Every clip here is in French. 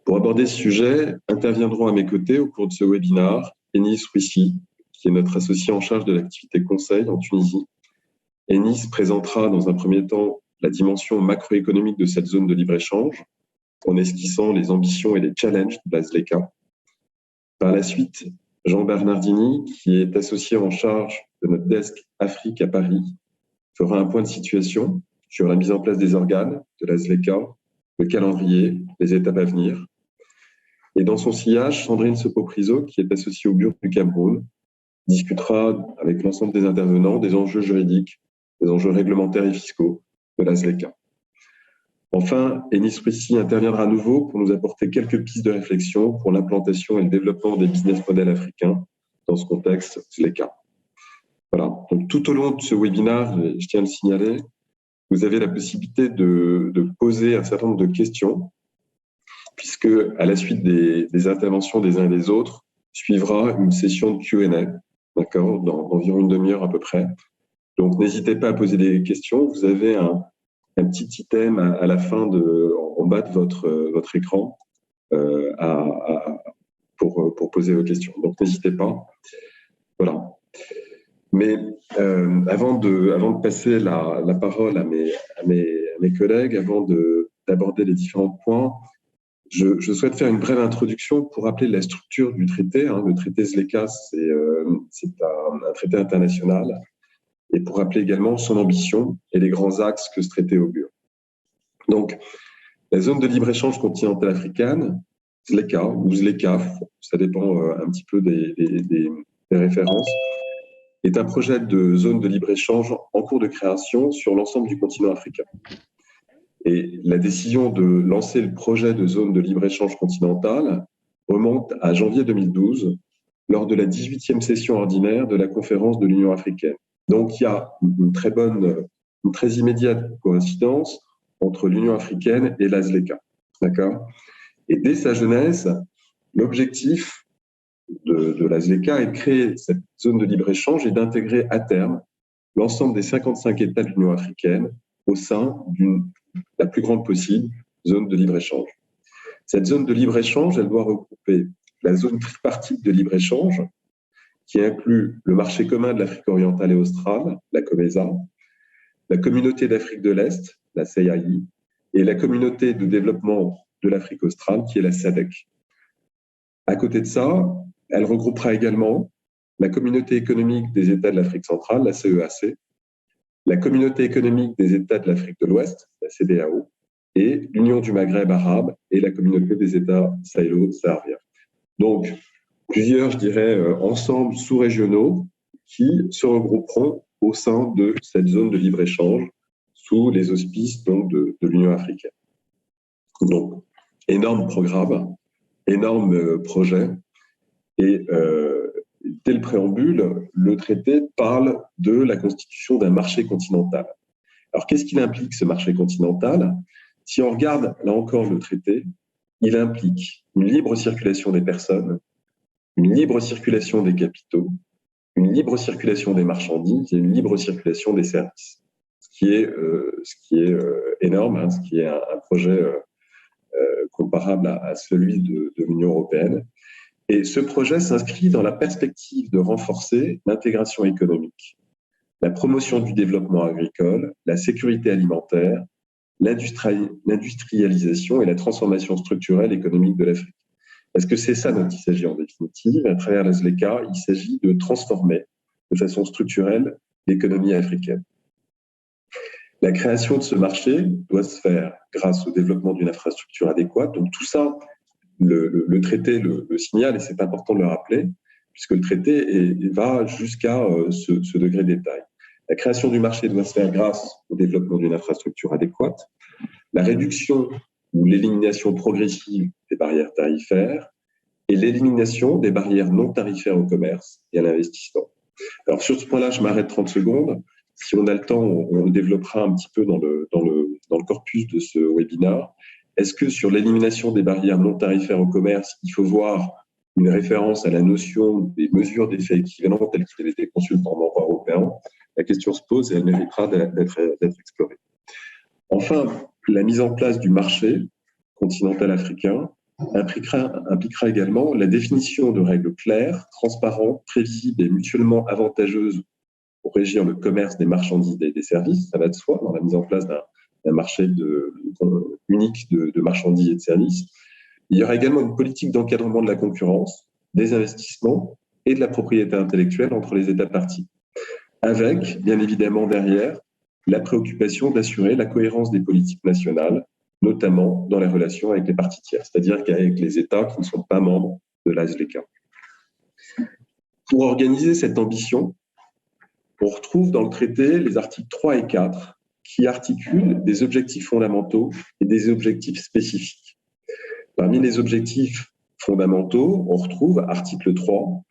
Pour aborder ce sujet, interviendront à mes côtés au cours de ce webinaire Enis Rouissi, qui est notre associé en charge de l'activité conseil en Tunisie. Enis présentera dans un premier temps la dimension macroéconomique de cette zone de libre-échange en esquissant les ambitions et les challenges de la ZLECA. Par la suite, Jean Bernardini, qui est associé en charge de notre desk Afrique à Paris, fera un point de situation sur la mise en place des organes de la ZLECA, le calendrier, les étapes à venir. Et dans son sillage, Sandrine Sopo-Priso, qui est associée au bureau du Cameroun, discutera avec l'ensemble des intervenants des enjeux juridiques, des enjeux réglementaires et fiscaux de la ZLECA. Enfin, Enis Rouissi interviendra à nouveau pour nous apporter quelques pistes de réflexion pour l'implantation et le développement des business models africains dans ce contexte ZLECA. Voilà. Donc, tout au long de ce webinaire, je tiens à le signaler, vous avez la possibilité de poser un certain nombre de questions, puisque à la suite des interventions des uns et des autres, suivra une session de Q&A, d'accord, dans environ une demi-heure à peu près. Donc, n'hésitez pas à poser des questions. Vous avez un petit item à la fin, en bas de votre écran, pour poser vos questions. Donc, n'hésitez pas. Voilà. Mais avant de passer la parole à mes collègues, avant d'aborder les différents points, je souhaite faire une brève introduction pour rappeler la structure du traité. Le traité ZLECA, c'est un traité international, et pour rappeler également son ambition et les grands axes que ce traité augure. Donc, la zone de libre-échange continentale africaine, ZLECA ou ZLECA, ça dépend un petit peu des références, est un projet de zone de libre-échange en cours de création sur l'ensemble du continent africain. Et la décision de lancer le projet de zone de libre-échange continentale remonte à janvier 2012, lors de la 18e session ordinaire de la conférence de l'Union africaine. Donc, il y a une très immédiate coïncidence entre l'Union africaine et la ZLECA. D'accord ? Et dès sa jeunesse, l'objectif de la ZLECA est de créer cette zone de libre-échange et d'intégrer à terme l'ensemble des 55 États de l'Union africaine au sein la plus grande possible zone de libre-échange. Cette zone de libre-échange, elle doit regrouper la zone tripartite de libre-échange, qui inclut le marché commun de l'Afrique orientale et australe, la COMESA, la communauté d'Afrique de l'Est, la CEEAI, et la communauté de développement de l'Afrique australe, qui est la SADC. À côté de ça, elle regroupera également la communauté économique des États de l'Afrique centrale, la CEAC, la communauté économique des États de l'Afrique de l'Ouest, la CEDEAO, et l'Union du Maghreb arabe et la communauté des États sahélo-sahariens. Donc, plusieurs, je dirais, ensembles sous-régionaux qui se regrouperont au sein de cette zone de libre-échange sous les auspices donc, de l'Union africaine. Donc, énorme programme, énorme projet. Et dès le préambule, le traité parle de la constitution d'un marché continental. Alors, qu'est-ce qu'il implique, ce marché continental ? Si on regarde, là encore, le traité, il implique une libre circulation des personnes, une libre circulation des capitaux, une libre circulation des marchandises et une libre circulation des services. Ce qui est énorme, ce qui est un projet comparable à celui de l'Union européenne. Et ce projet s'inscrit dans la perspective de renforcer l'intégration économique, la promotion du développement agricole, la sécurité alimentaire, l'industrialisation et la transformation structurelle économique de l'Afrique. Est-ce que c'est ça dont il s'agit en définitive ? À travers la ZLECA, il s'agit de transformer de façon structurelle l'économie africaine. La création de ce marché doit se faire grâce au développement d'une infrastructure adéquate. Donc tout ça, le traité le signale, et c'est important de le rappeler, puisque le traité va jusqu'à ce degré de détail. La création du marché doit se faire grâce au développement d'une infrastructure adéquate, la réduction ou l'élimination progressive des barrières tarifaires et l'élimination des barrières non tarifaires au commerce et à l'investissement. Alors sur ce point-là, je m'arrête 30 secondes. Si on a le temps, on le développera un petit peu dans le corpus de ce webinaire. Est-ce que sur l'élimination des barrières non tarifaires au commerce, il faut voir une référence à la notion des mesures d'effet équivalent telles qu'elles étaient conçues par le droit européen ? La question se pose et elle méritera d'être explorée. Enfin, la mise en place du marché continental africain impliquera également la définition de règles claires, transparentes, prévisibles et mutuellement avantageuses pour régir le commerce des marchandises et des services. Ça va de soi dans la mise en place d'un marché unique de marchandises et de services. Il y aura également une politique d'encadrement de la concurrence, des investissements et de la propriété intellectuelle entre les États parties, avec, bien évidemment, derrière, la préoccupation d'assurer la cohérence des politiques nationales, notamment dans les relations avec les parties tiers, c'est-à-dire qu'avec les États qui ne sont pas membres de l'ASLECA. Pour organiser cette ambition, on retrouve dans le traité les articles 3 et 4 qui articulent des objectifs fondamentaux et des objectifs spécifiques. Parmi les objectifs fondamentaux, on retrouve, article 3,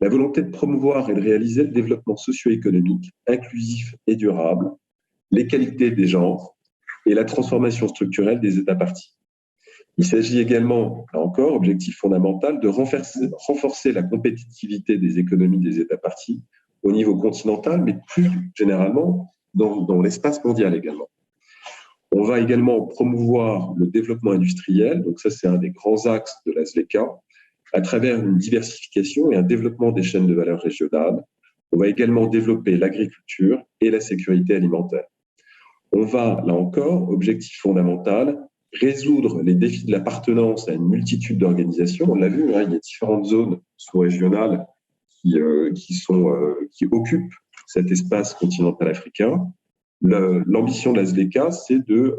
la volonté de promouvoir et de réaliser le développement socio-économique, inclusif et durable, l'égalité des genres et la transformation structurelle des États parties. Il s'agit également, là encore, objectif fondamental, de renforcer la compétitivité des économies des États parties au niveau continental, mais plus généralement dans l'espace mondial également. On va également promouvoir le développement industriel, donc ça c'est un des grands axes de l'ASLECA, à travers une diversification et un développement des chaînes de valeur régionales. On va également développer l'agriculture et la sécurité alimentaire. On va, là encore, objectif fondamental, résoudre les défis de l'appartenance à une multitude d'organisations. On l'a vu, il y a différentes zones sous-régionales qui occupent cet espace continental africain. L'ambition de l'ASLECA, c'est de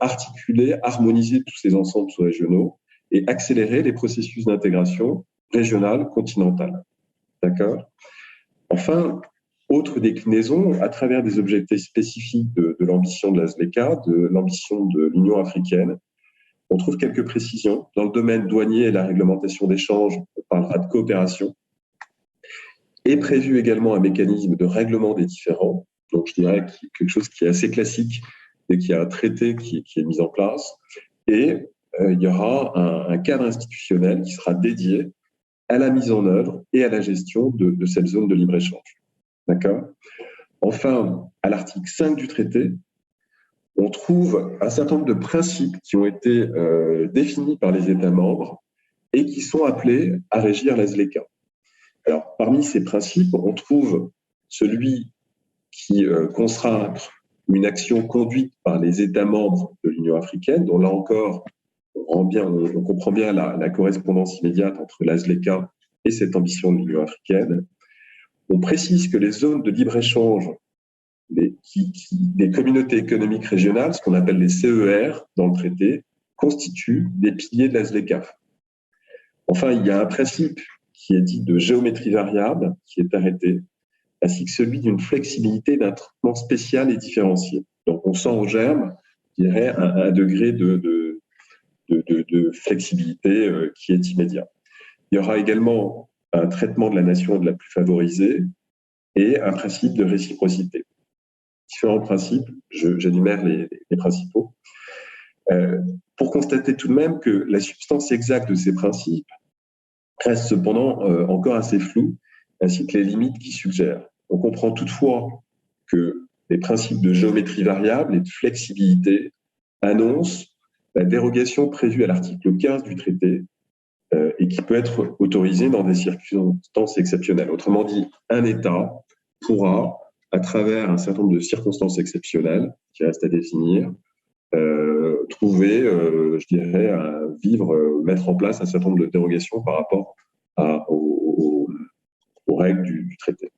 articuler, harmoniser tous ces ensembles sous-régionaux et accélérer les processus d'intégration régionale, continentale. D'accord ? Enfin, autre déclinaison, à travers des objectifs spécifiques de l'ambition de l'ASLECA, de l'ambition de l'Union africaine, on trouve quelques précisions. Dans le domaine douanier et la réglementation d'échange, on parlera de coopération. Est prévu également un mécanisme de règlement des différends, donc je dirais quelque chose qui est assez classique et qui a un traité qui est mis en place. Et il y aura un cadre institutionnel qui sera dédié à la mise en œuvre et à la gestion de cette zone de libre-échange. D'accord ? Enfin, à l'article 5 du traité, on trouve un certain nombre de principes qui ont été définis par les États membres et qui sont appelés à régir l'ASLECA. Alors, parmi ces principes, on trouve celui qui consacre une action conduite par les États membres de l'Union africaine, dont là encore, on comprend bien la correspondance immédiate entre l'ASLECA et cette ambition de l'Union africaine. On précise que les zones de libre-échange des communautés économiques régionales, ce qu'on appelle les CER dans le traité, constituent des piliers de l'ASLECA. Enfin, il y a un principe qui est dit de géométrie variable, qui est arrêté, ainsi que celui d'une flexibilité d'un traitement spécial et différencié. Donc, on sent au germe, je dirais, un degré de flexibilité qui est immédiat. Il y aura également un traitement de la nation de la plus favorisée et un principe de réciprocité. Différents principes, j'énumère les principaux. Pour constater tout de même que la substance exacte de ces principes reste cependant encore assez floue, ainsi que les limites qui suggèrent. On comprend toutefois que les principes de géométrie variable et de flexibilité annoncent la dérogation prévue à l'article 15 du traité et qui peut être autorisée dans des circonstances exceptionnelles. Autrement dit, un État pourra, à travers un certain nombre de circonstances exceptionnelles qui restent à définir, trouver, je dirais, mettre en place un certain nombre de dérogations par rapport aux règles du traité.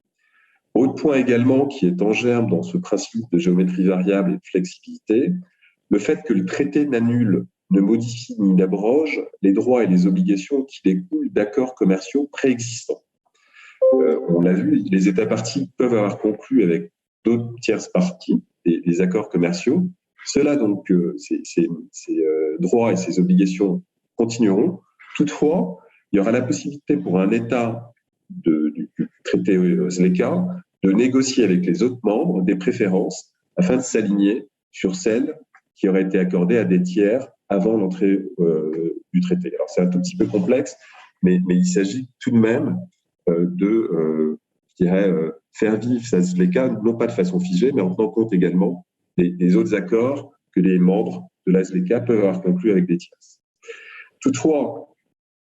Autre point également qui est en germe dans ce principe de géométrie variable et de flexibilité, le fait que le traité n'annule, ne modifie ni n'abroge les droits et les obligations qui découlent d'accords commerciaux préexistants. On l'a vu, les États parties peuvent avoir conclu avec d'autres tierces parties des accords commerciaux. Cela, donc, ces droits et ces obligations continueront. Toutefois, il y aura la possibilité pour un État du traité ASLECA de négocier avec les autres membres des préférences afin de s'aligner sur celles qui auraient été accordées à des tiers avant l'entrée du traité. Alors, c'est un tout petit peu complexe, mais il s'agit tout de même de faire vivre l'ASLECA, non pas de façon figée, mais en tenant compte également des autres accords que les membres de l'ASLECA peuvent avoir conclus avec des tierces. Toutefois,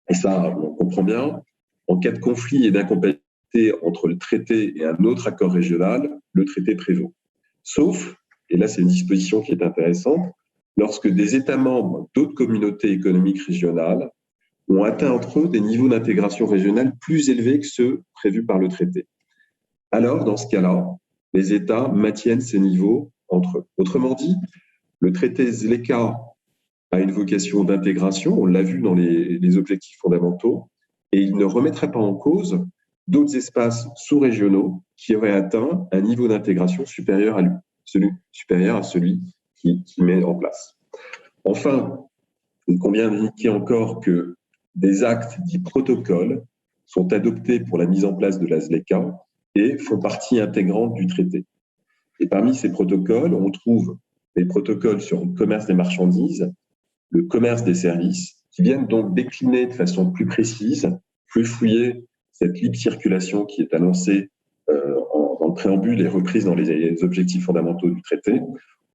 et ça on comprend bien, en cas de conflit et d'incompatibilité entre le traité et un autre accord régional, le traité prévaut. Sauf, et là c'est une disposition qui est intéressante, lorsque des États membres d'autres communautés économiques régionales ont atteint entre eux des niveaux d'intégration régionale plus élevés que ceux prévus par le traité. Alors, dans ce cas-là, les États maintiennent ces niveaux entre eux. Autrement dit, le traité ZLECA a une vocation d'intégration, on l'a vu dans les objectifs fondamentaux, et il ne remettrait pas en cause d'autres espaces sous-régionaux qui auraient atteint un niveau d'intégration supérieur à celui qui met en place. Enfin, il convient d'indiquer encore que des actes dits protocoles sont adoptés pour la mise en place de la ZLECA et font partie intégrante du traité. Et parmi ces protocoles, on trouve les protocoles sur le commerce des marchandises, le commerce des services, qui viennent donc décliner de façon plus précise, plus fouillée, cette libre circulation qui est annoncée dans le préambule et reprise dans les objectifs fondamentaux du traité.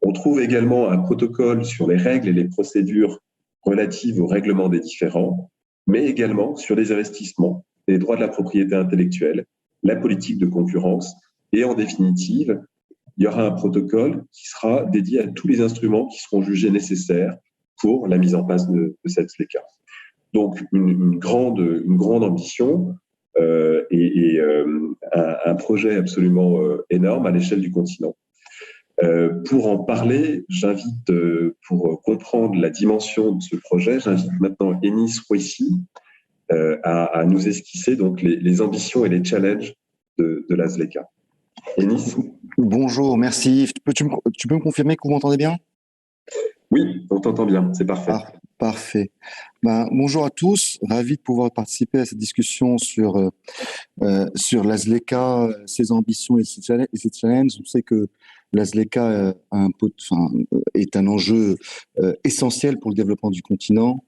On trouve également un protocole sur les règles et les procédures relatives au règlement des différends, mais également sur les investissements, les droits de la propriété intellectuelle, la politique de concurrence, et en définitive, il y aura un protocole qui sera dédié à tous les instruments qui seront jugés nécessaires pour la mise en place de cette ZLECA. Donc, une grande ambition et un projet absolument énorme à l'échelle du continent. Pour en parler, j'invite, pour comprendre la dimension de ce projet, j'invite maintenant Enis Rouissi à nous esquisser donc les ambitions et les challenges de la ZLECA. Enis ? Bonjour, merci. Tu peux me confirmer que vous m'entendez bien ? Oui, on t'entend bien, c'est parfait. Parfait. Bonjour à tous, ravi de pouvoir participer à cette discussion sur la ZLECA, ses ambitions et ses challenges. On sait que la ZLECA est un enjeu essentiel pour le développement du continent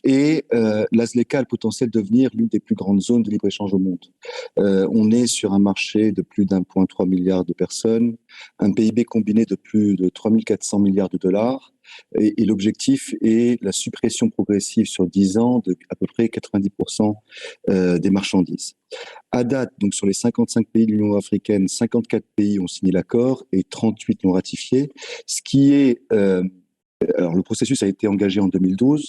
et la ZLECA a le potentiel de devenir l'une des plus grandes zones de libre-échange au monde. On est sur un marché de plus d'1,3 milliard de personnes, un PIB combiné de plus de 3 400 milliards de dollars et l'objectif est la suppression progressive sur 10 ans de à peu près 90% des marchandises. À date, donc sur les 55 pays de l'Union africaine, 54 pays ont signé l'accord et 38 l'ont ratifié, ce qui est alors le processus a été engagé en 2012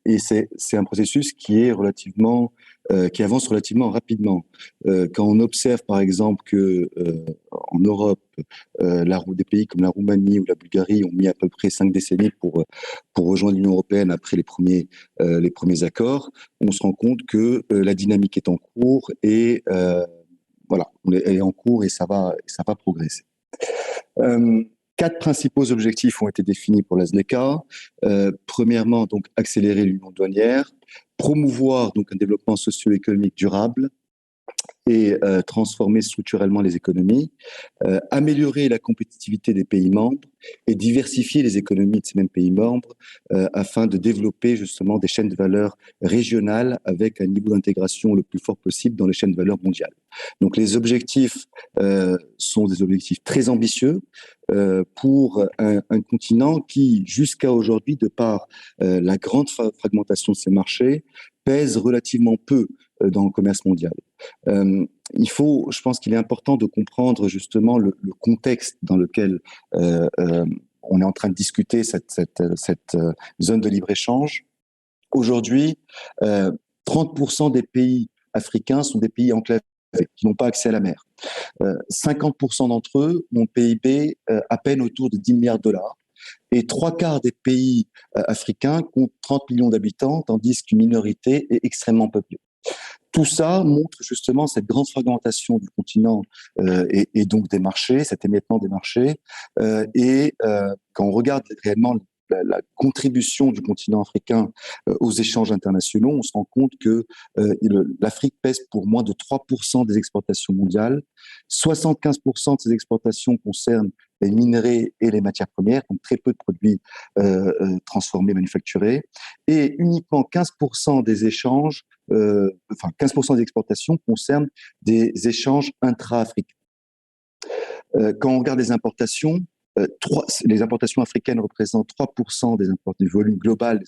et c'est un processus qui est qui avance relativement rapidement. Quand on observe par exemple que en Europe, des pays comme la Roumanie ou la Bulgarie ont mis à peu près 5 décennies pour rejoindre l'Union européenne après les premiers accords, on se rend compte que la dynamique est en cours et voilà, elle est en cours et ça va progresser. 4 principaux objectifs ont été définis pour la ZLECA. Premièrement, donc accélérer l'union douanière, promouvoir donc un développement socio-économique durable et transformer structurellement les économies, améliorer la compétitivité des pays membres et diversifier les économies de ces mêmes pays membres afin de développer justement des chaînes de valeur régionales avec un niveau d'intégration le plus fort possible dans les chaînes de valeur mondiales. Donc les objectifs sont des objectifs très ambitieux pour un continent qui, jusqu'à aujourd'hui, de par la grande fragmentation de ses marchés, pèse relativement peu dans le commerce mondial. Je pense qu'il est important de comprendre justement le contexte dans lequel on est en train de discuter cette zone de libre-échange. Aujourd'hui, 30% des pays africains sont des pays enclavés qui n'ont pas accès à la mer. 50% d'entre eux ont PIB à peine autour de 10 milliards de dollars. Et 3/4 des pays africains comptent 30 millions d'habitants, tandis qu'une minorité est extrêmement peuplée. Tout ça montre justement cette grande fragmentation du continent et donc des marchés, cet émiettement des marchés. Quand on regarde réellement la contribution du continent africain aux échanges internationaux, on se rend compte que l'Afrique pèse pour moins de 3% des exportations mondiales. 75% de ces exportations concernent les minerais et les matières premières, donc très peu de produits transformés, manufacturés. Et uniquement 15% des échanges, 15% des exportations concernent des échanges intra-africains. Quand on regarde les importations, les importations africaines représentent 3% du volume global des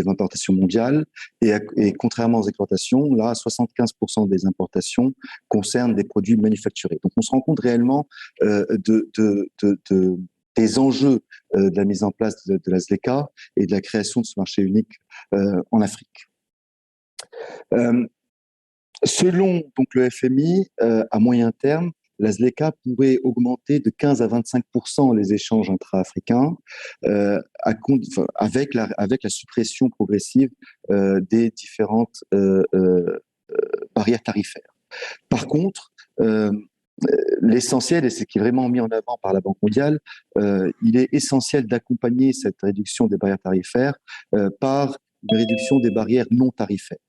importations mondiales. Et contrairement aux exportations, là, 75% des importations concernent des produits manufacturés. Donc, on se rend compte réellement des enjeux de la mise en place de la ZLECA et de la création de ce marché unique en Afrique. Selon donc le FMI, à moyen terme, la ZLECA pourrait augmenter de 15 à 25% les échanges intra-africains avec la suppression progressive des différentes barrières tarifaires. Par contre, l'essentiel, et ce qui est vraiment mis en avant par la Banque mondiale, il est essentiel d'accompagner cette réduction des barrières tarifaires par une réduction des barrières non tarifaires.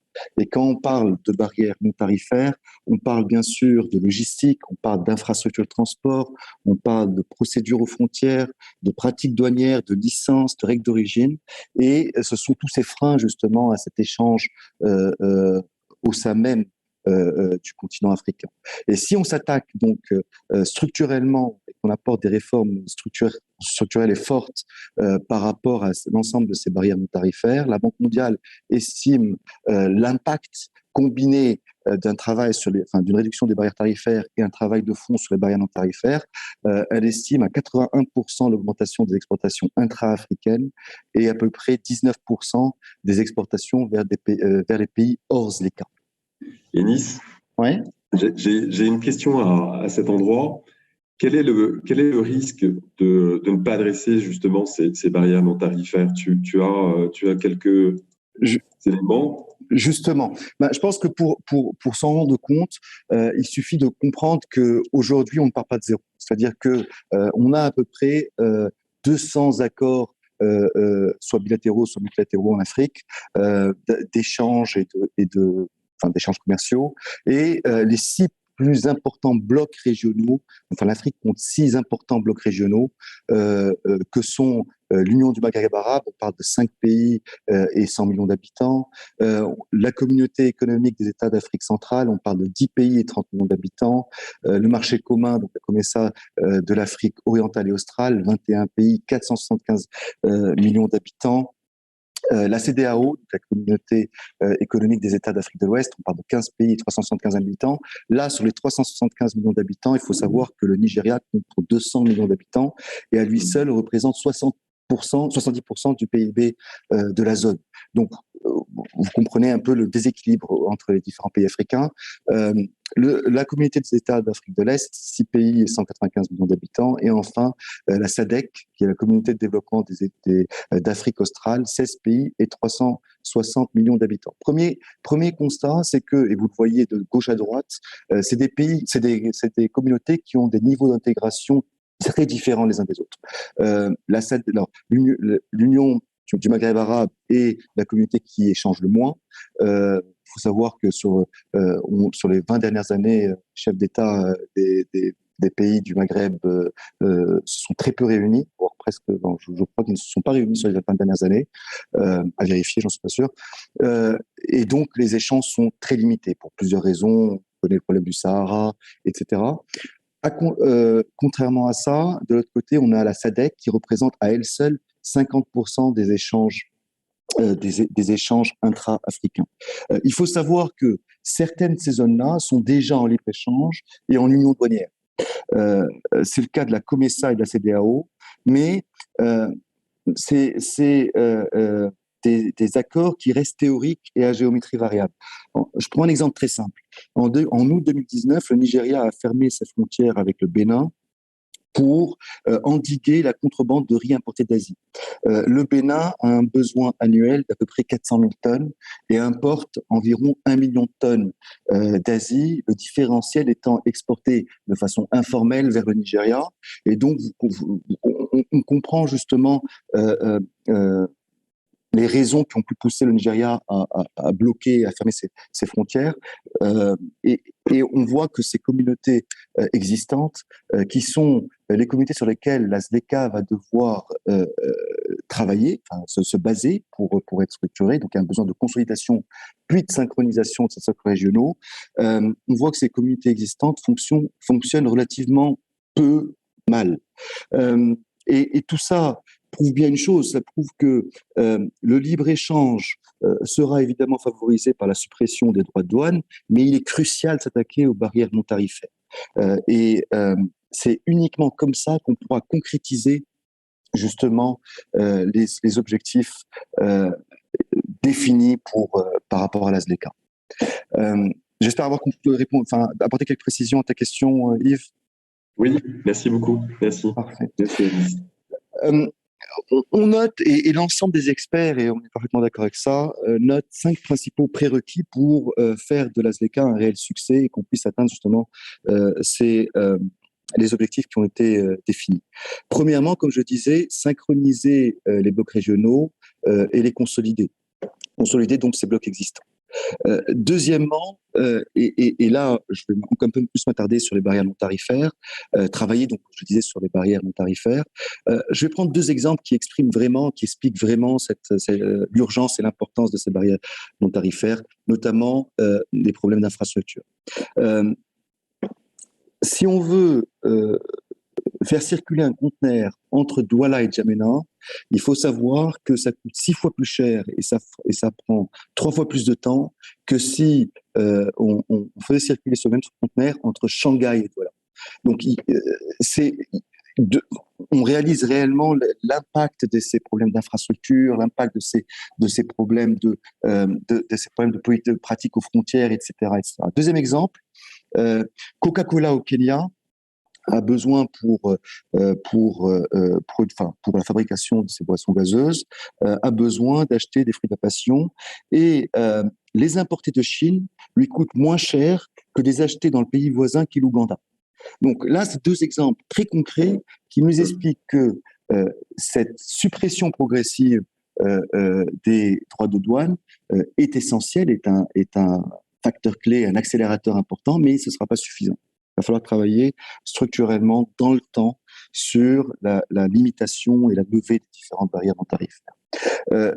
Et quand on parle de barrières non tarifaires, on parle bien sûr de logistique, on parle d'infrastructures de transport, on parle de procédures aux frontières, de pratiques douanières, de licences, de règles d'origine. Et ce sont tous ces freins justement à cet échange au sein même du continent africain. Et si on s'attaque donc structurellement et qu'on apporte des réformes structurelles et fortes par rapport à l'ensemble de ces barrières non tarifaires, la Banque mondiale estime l'impact combiné d'un travail d'une réduction des barrières tarifaires et un travail de fond sur les barrières non tarifaires. Elle estime à 81% l'augmentation des exportations intra-africaines et à peu près 19% des exportations vers les pays hors ZLECA. Yanis, ouais. J'ai une question à cet endroit. Quel est le risque de ne pas adresser justement ces barrières non tarifaires? Tu as quelques éléments? Justement, je pense que pour s'en rendre compte, il suffit de comprendre qu'aujourd'hui, on ne part pas de zéro. C'est-à-dire qu'on a à peu près 200 accords soit bilatéraux, soit multilatéraux en Afrique, d'échanges d'échanges commerciaux. Et les 6 plus importants blocs régionaux, enfin l'Afrique compte 6 importants blocs régionaux, que sont l'Union du Maghreb arabe, on parle de 5 pays et 100 millions d'habitants, la communauté économique des États d'Afrique centrale, on parle de 10 pays et 30 millions d'habitants, le marché commun, donc la COMESA de l'Afrique orientale et australe, 21 pays, 475 millions d'habitants, la CEDEAO, la communauté économique des États d'Afrique de l'Ouest, on parle de 15 pays et 375 habitants. Là, sur les 375 millions d'habitants, il faut savoir que le Nigeria compte 200 millions d'habitants et à lui seul représente 70% du PIB de la zone. Donc, vous comprenez un peu le déséquilibre entre les différents pays africains. La communauté des États d'Afrique de l'Est, 6 pays et 195 millions d'habitants. Et enfin, la SADC, qui est la communauté de développement d'Afrique australe, 16 pays et 360 millions d'habitants. Premier constat, c'est que, et vous le voyez de gauche à droite, c'est des pays, c'est des communautés qui ont des niveaux d'intégration très différents les uns des autres. L'Union du Maghreb arabe est la communauté qui échange le moins. Il faut savoir que sur les 20 dernières années, les chefs d'État des pays du Maghreb se sont très peu réunis, voire presque, je crois qu'ils ne se sont pas réunis sur les 20 dernières années, à vérifier, j'en suis pas sûr. Et donc, les échanges sont très limités pour plusieurs raisons. On connaît le problème du Sahara, etc. Contrairement à ça, de l'autre côté, on a la SADC qui représente à elle seule 50% des échanges intra-africains. Il faut savoir que certaines de ces zones-là sont déjà en libre-échange et en union douanière. C'est le cas de la COMESA et de la CEDEAO, mais c'est des accords qui restent théoriques et à géométrie variable. Je prends un exemple très simple. En août 2019, le Nigeria a fermé ses frontières avec le Bénin pour endiguer la contrebande de riz importé d'Asie. Le Bénin a un besoin annuel d'à peu près 400 000 tonnes et importe environ 1 million de tonnes d'Asie, le différentiel étant exporté de façon informelle vers le Nigeria. Et donc, on comprend justement les raisons qui ont pu pousser le Nigeria à bloquer, à fermer ses frontières. Et on voit que ces communautés existantes, qui sont les communautés sur lesquelles la ZLECA va devoir travailler, se baser pour être structurée, donc il y a un besoin de consolidation puis de synchronisation de ces socles régionaux, on voit que ces communautés existantes fonctionnent relativement peu mal. Et tout ça prouve bien une chose, ça prouve que le libre-échange sera évidemment favorisé par la suppression des droits de douane, mais il est crucial de s'attaquer aux barrières non tarifaires. C'est uniquement comme ça qu'on pourra concrétiser justement les objectifs définis par rapport à la ZLECA. J'espère avoir répondre, apporter quelques précisions à ta question, Yves. Oui, merci beaucoup. Merci. Parfait. Merci. On note, et l'ensemble des experts, et on est parfaitement d'accord avec ça, note 5 principaux prérequis pour faire de la ZLECA un réel succès et qu'on puisse atteindre justement les objectifs qui ont été définis. Premièrement, comme je disais, synchroniser les blocs régionaux et les consolider. Consolider donc ces blocs existants. Deuxièmement, et là, je vais un peu plus m'attarder sur les barrières non tarifaires, travailler, donc, je disais, sur les barrières non tarifaires. Je vais prendre 2 exemples qui expliquent vraiment l'urgence et l'importance de ces barrières non tarifaires, notamment les problèmes d'infrastructure. Si on veut faire circuler un conteneur entre Douala et N'Djamena, il faut savoir que ça coûte 6 fois plus cher et ça prend 3 fois plus de temps que si on faisait circuler ce même conteneur entre Shanghai et Douala. Donc, on réalise réellement l'impact de ces problèmes d'infrastructure, l'impact de ces problèmes de politique de pratique aux frontières, etc., etc. Deuxième exemple, Coca-Cola au Kenya a besoin pour la fabrication de ces boissons gazeuses, a besoin d'acheter des fruits de la passion et les importer de Chine lui coûtent moins cher que les acheter dans le pays voisin qui est l'Ouganda. Donc là, c'est 2 exemples très concrets qui nous expliquent que cette suppression progressive des droits de douane est essentielle, est un facteur clé, un accélérateur important, mais ce ne sera pas suffisant. Il va falloir travailler structurellement dans le temps sur la limitation et la levée des différentes barrières non tarifaires.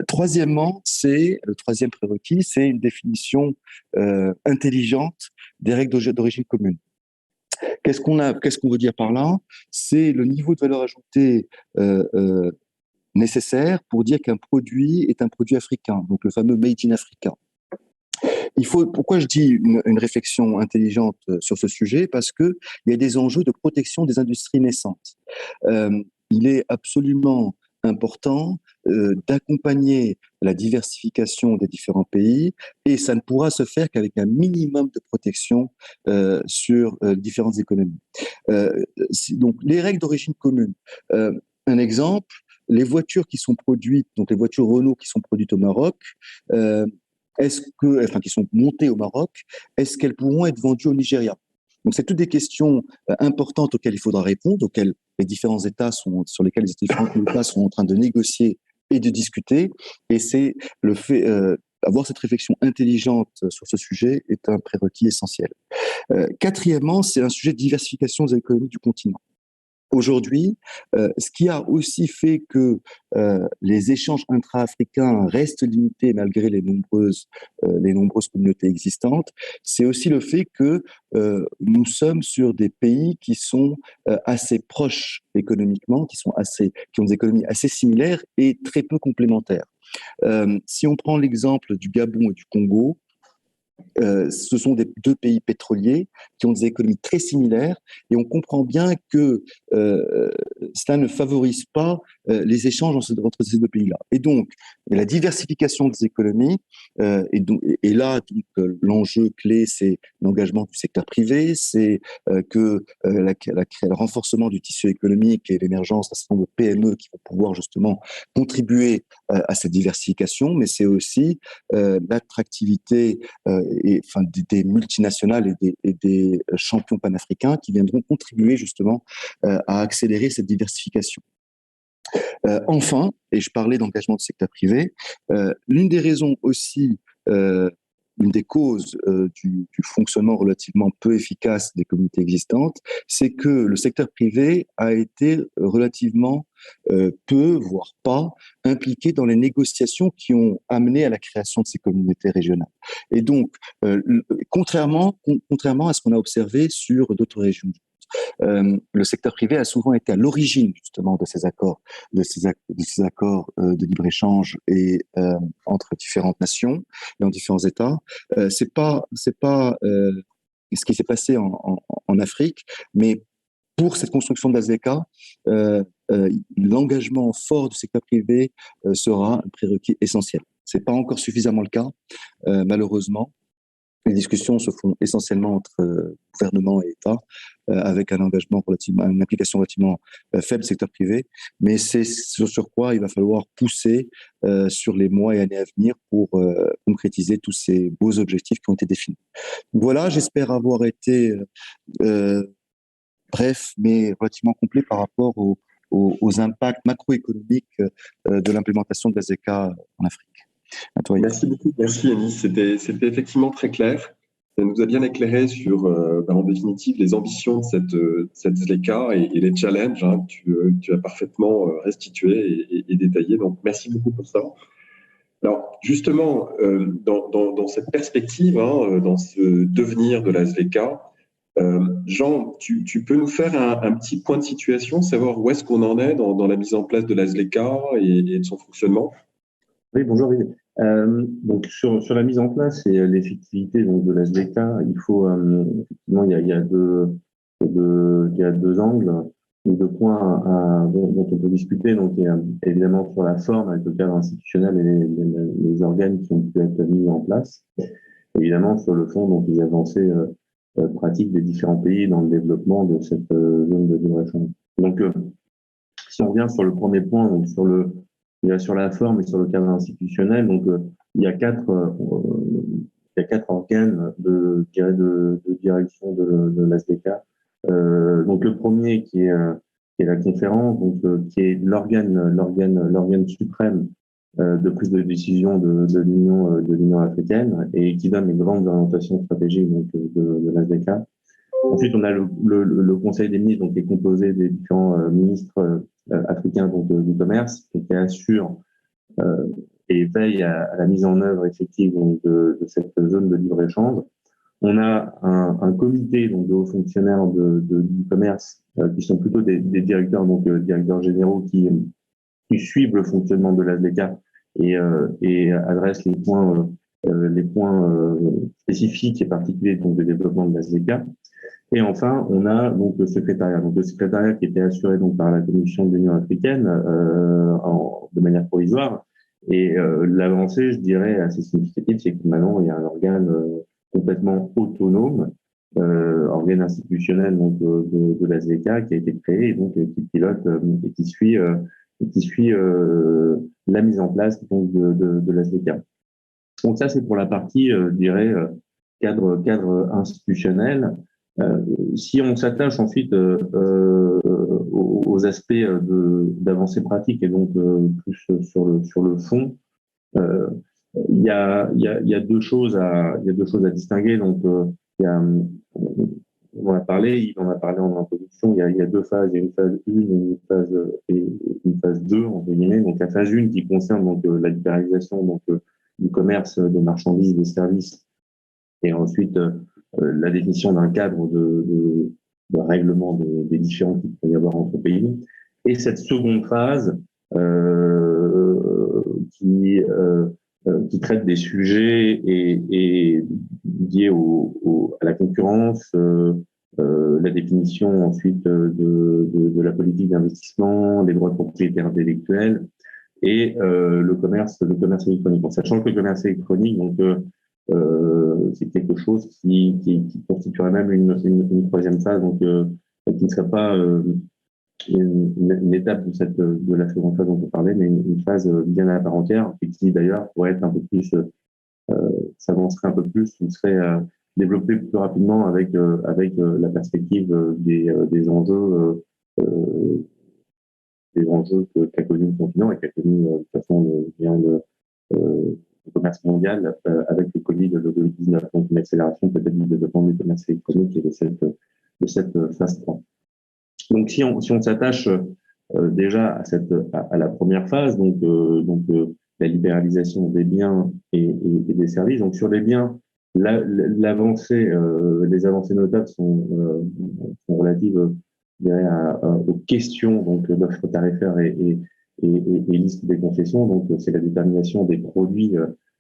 Troisièmement, le troisième prérequis, c'est une définition intelligente des règles d'origine commune. Qu'est-ce qu'on veut dire par là? C'est le niveau de valeur ajoutée nécessaire pour dire qu'un produit est un produit africain, donc le fameux Made in Africa. Pourquoi je dis une réflexion intelligente sur ce sujet? Parce qu'il y a des enjeux de protection des industries naissantes. Il est absolument important d'accompagner la diversification des différents pays et ça ne pourra se faire qu'avec un minimum de protection sur différentes économies. Donc, les règles d'origine commune. Un exemple, les voitures qui sont produites, donc les voitures Renault qui sont produites au Maroc, qui sont montées au Maroc, est-ce qu'elles pourront être vendues au Nigeria? Donc, c'est toutes des questions importantes auxquelles il faudra répondre, sur lesquelles les différents États sont en train de négocier et de discuter. Et c'est le fait, avoir cette réflexion intelligente sur ce sujet est un prérequis essentiel. Quatrièmement, c'est un sujet de diversification des économies du continent. Aujourd'hui, ce qui a aussi fait que les échanges intra-africains restent limités malgré les nombreuses communautés existantes, c'est aussi le fait que nous sommes sur des pays qui sont assez proches économiquement, qui ont des économies assez similaires et très peu complémentaires. Si on prend l'exemple du Gabon et du Congo, ce sont 2 pays pétroliers qui ont des économies très similaires et on comprend bien que cela ne favorise pas les échanges entre ces 2 pays-là. Et donc, la diversification des économies, et là, l'enjeu clé, c'est l'engagement du secteur privé, c'est le renforcement du tissu économique et l'émergence d'un certain nombre de PME qui vont pouvoir justement contribuer à cette diversification, mais c'est aussi l'attractivité des multinationales et des champions panafricains qui viendront contribuer justement à accélérer cette diversification. Enfin, et je parlais d'engagement du secteur privé, l'une des raisons aussi, une des causes du fonctionnement relativement peu efficace des communautés existantes, c'est que le secteur privé a été relativement peu, voire pas, impliqué dans les négociations qui ont amené à la création de ces communautés régionales. Et donc, contrairement à ce qu'on a observé sur d'autres régions du monde. le secteur privé a souvent été à l'origine justement de ces accords, de libre-échange et entre différentes nations et en différents États. C'est pas ce qui s'est passé en Afrique, mais pour cette construction de la ZLECA, l'engagement fort du secteur privé sera un prérequis essentiel. C'est pas encore suffisamment le cas, malheureusement. Les discussions se font essentiellement entre gouvernement et État, avec un engagement une implication relativement faible du secteur privé. Mais c'est sur quoi il va falloir pousser sur les mois et années à venir pour concrétiser tous ces beaux objectifs qui ont été définis. Voilà, j'espère avoir été bref, mais relativement complet par rapport aux impacts macroéconomiques de l'implémentation de la ZLECA en Afrique. À toi, Yves. Merci beaucoup, merci Yanis. C'était effectivement très clair. Ça nous a bien éclairé sur, en définitive, les ambitions de cette ZLECA et les challenges. Hein, tu as parfaitement restitué et détaillé. Donc, merci beaucoup pour ça. Alors, justement, dans cette perspective, hein, dans ce devenir de la ZLECA, Jean, tu peux nous faire un petit point de situation, savoir où est-ce qu'on en est dans la mise en place de la ZLECA et de son fonctionnement? Oui, bonjour. Donc sur la mise en place et l'effectivité donc de la ZLECA, il faut effectivement il y a deux angles, deux points dont on peut discuter. Donc il y a évidemment sur la forme avec le cadre institutionnel et les organes qui ont pu être mis en place. Évidemment sur le fond, donc les avancées pratiques des différents pays dans le développement de cette zone de libre-échange. Donc si on revient sur le premier point, donc sur la forme et sur le cadre institutionnel, donc il y a quatre organes de direction de la ZLECA. Donc le premier qui est la conférence, donc qui est l'organe suprême de prise de décision de l'Union africaine et qui donne les grandes orientations stratégiques donc de la ZLECA. Ensuite, on a le Conseil des ministres, donc qui est composé des différents ministres africains donc du commerce, qui assure et veille à la mise en œuvre effective donc, de cette zone de libre-échange. On a un comité donc de hauts fonctionnaires du commerce qui sont plutôt des directeurs donc directeurs généraux qui suivent le fonctionnement de la ZLECA et adressent les points spécifiques et particuliers donc de développement de la ZLECA. Et enfin, on a donc le secrétariat. Donc le secrétariat qui était assuré donc par la Commission de l'Union africaine de manière provisoire. Et l'avancée, je dirais, assez significative, c'est que maintenant il y a un organe complètement autonome, organe institutionnel donc de la ZLECA qui a été créé et donc qui pilote et qui suit la mise en place donc de la ZLECA. Donc ça c'est pour la partie, je dirais, cadre institutionnel. Si on s'attache ensuite aux aspects d'avancée pratique et donc plus sur le fond, il y a deux choses à distinguer. Donc on en a parlé en introduction. Il y a deux phases. Il y a une phase 1 et une phase 2 entre guillemets. Donc la phase 1 qui concerne donc la libéralisation donc du commerce des marchandises, des services, et ensuite la définition d'un cadre de règlement des différends qu'il peut y avoir entre pays. Et cette seconde phase qui traite des sujets et liés à la concurrence, la définition ensuite de la politique d'investissement, les droits de propriété intellectuelle et le commerce électronique. En sachant que le commerce électronique, donc c'est quelque chose qui constituerait même une troisième phase, donc qui ne serait pas une étape de la seconde phase dont on parlait, mais une phase bien à part entière, et qui d'ailleurs pourrait être un peu plus, s'avancerait un peu plus, ou serait développée plus rapidement avec la perspective des enjeux qu'a connu le continent et qu'a connu de façon bien le commerce mondial avec le Covid-19, donc une accélération peut-être du développement du commerce électronique et de cette phase 3. Donc si on s'attache déjà à la première phase, donc la libéralisation des biens et des services. Donc sur les biens, l'avancée, les avancées notables sont relatives, je dirais, aux questions donc d'offres tarifaires et liste des concessions. Donc, c'est la détermination des produits,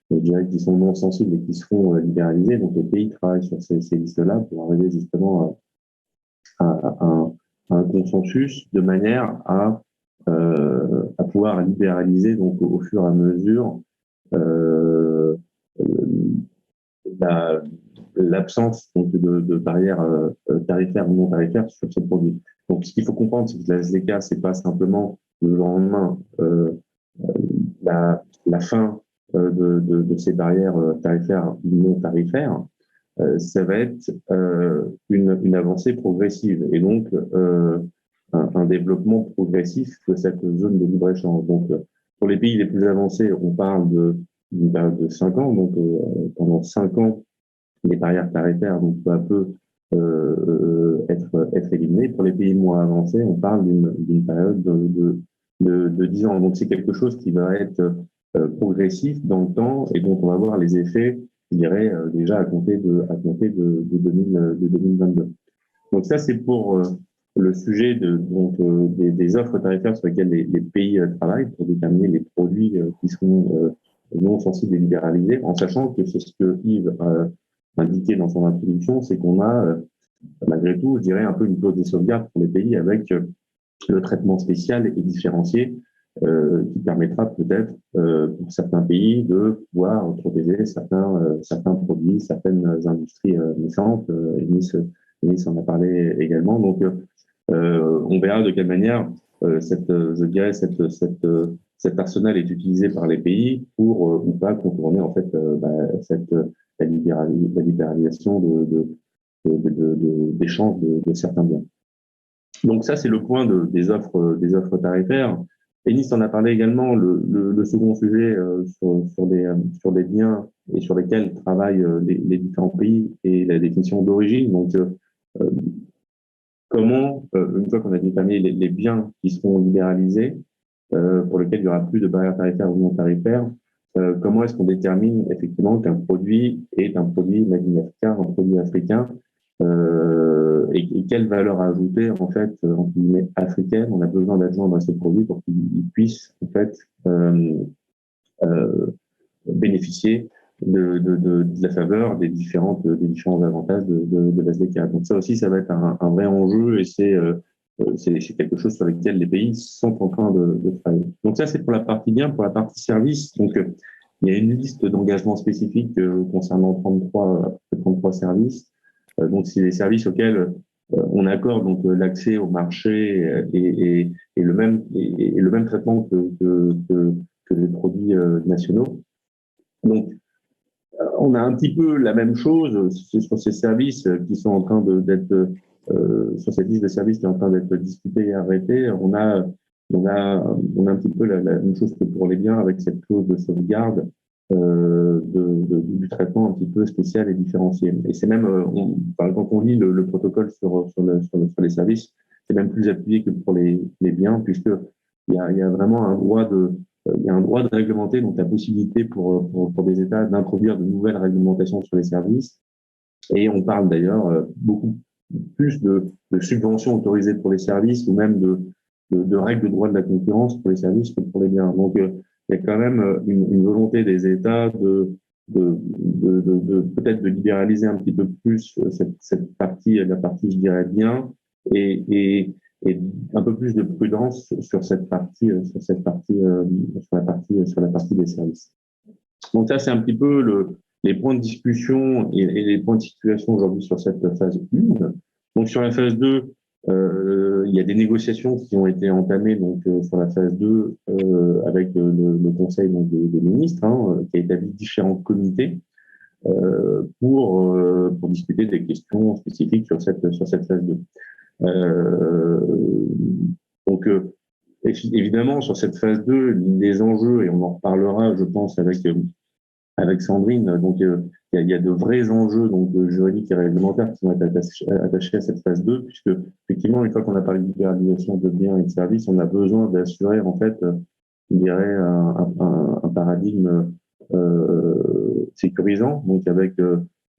je dirais, qui sont non sensibles et qui seront libéralisés. Donc, les pays travaillent sur ces listes-là pour arriver justement à un consensus de manière à pouvoir libéraliser donc au fur et à mesure l'absence donc de barrières tarifaires ou non tarifaires sur ces produits. Donc, ce qu'il faut comprendre, c'est que la SDK, c'est pas simplement le jour au lendemain la fin de ces barrières tarifaires ou non tarifaires. Ça va être une avancée progressive et donc un développement progressif de cette zone de libre-échange. Donc, pour les pays les plus avancés, on parle d'une période de 5 ans. Donc, pendant 5 ans, les barrières tarifaires vont peu à peu être éliminées. Pour les pays moins avancés, on parle d'une période de 10 ans. Donc, c'est quelque chose qui va être progressif dans le temps et dont on va voir les effets, je dirais, déjà à compter de 2022. Donc, ça, c'est pour le sujet des offres tarifaires sur lesquelles les pays travaillent pour déterminer les produits qui seront non sensibles et libéralisés, en sachant que c'est ce que Yves indiqué dans son introduction, c'est qu'on a, malgré tout, je dirais, un peu une clause de sauvegarde pour les pays avec le traitement spécial et différencié qui permettra peut-être pour certains pays de pouvoir protéger certains produits, certaines industries naissantes. Enis en a parlé également. Donc, on verra de quelle manière je dirais, cet arsenal est utilisé par les pays pour ou pas contourner en fait la libéralisation d'échange de certains biens. Donc ça, c'est le point des offres tarifaires. Enis en a parlé également. Le second sujet sur les biens et sur lesquels travaillent les différents pays et la définition d'origine. Donc, comment, une fois qu'on a déterminé les biens qui seront libéralisés, pour lesquels il n'y aura plus de barrières tarifaires ou non tarifaires, comment est-ce qu'on détermine effectivement qu'un produit est un produit made in Africa, un produit africain, et quelle valeur ajouter en fait entre guillemets africaine on a besoin d'adjoindre à ce produit pour qu'il puisse en fait bénéficier de la faveur des différents avantages de la SDK. Donc ça aussi, ça va être un vrai enjeu et c'est quelque chose sur lequel les pays sont en train de travailler. Donc ça, c'est pour la partie bien. Pour la partie service, donc il y a une liste d'engagements spécifiques concernant 33 services. Donc c'est des services auxquels on accorde donc l'accès au marché et le même traitement que les produits nationaux. Donc on a un petit peu la même chose sur ces services qui sont en train d'être sur cette liste de services qui est en train d'être discutée et arrêtée. On a un petit peu la même chose que pour les biens avec cette clause de sauvegarde du traitement un petit peu spécial et différencié. Et c'est même, quand on lit le protocole sur les services, c'est même plus appuyé que pour les biens, puisqu'il y a vraiment un droit de réglementer, donc la possibilité pour des États d'introduire de nouvelles réglementations sur les services. Et on parle d'ailleurs beaucoup plus de subventions autorisées pour les services ou même de règles de droit de la concurrence pour les services que pour les biens. Donc, il y a quand même une volonté des États peut-être de libéraliser un petit peu plus cette partie, la partie, je dirais, bien, et un peu plus de prudence sur la partie des services. Donc ça, c'est un petit peu les points de discussion et les points de situation aujourd'hui sur cette phase 1. Donc sur la phase 2, il y a des négociations qui ont été entamées donc sur la phase 2 avec le Conseil donc, des ministres, qui a établi différents comités pour discuter des questions spécifiques sur cette phase 2. Donc évidemment, sur cette phase 2, les enjeux, et on en reparlera, je pense, avec Sandrine, donc il y a de vrais enjeux donc juridiques et réglementaires qui vont être attachés à cette phase 2, puisque effectivement, une fois qu'on a parlé de libéralisation de biens et de services, on a besoin d'assurer en fait, je dirais, un paradigme sécurisant, donc avec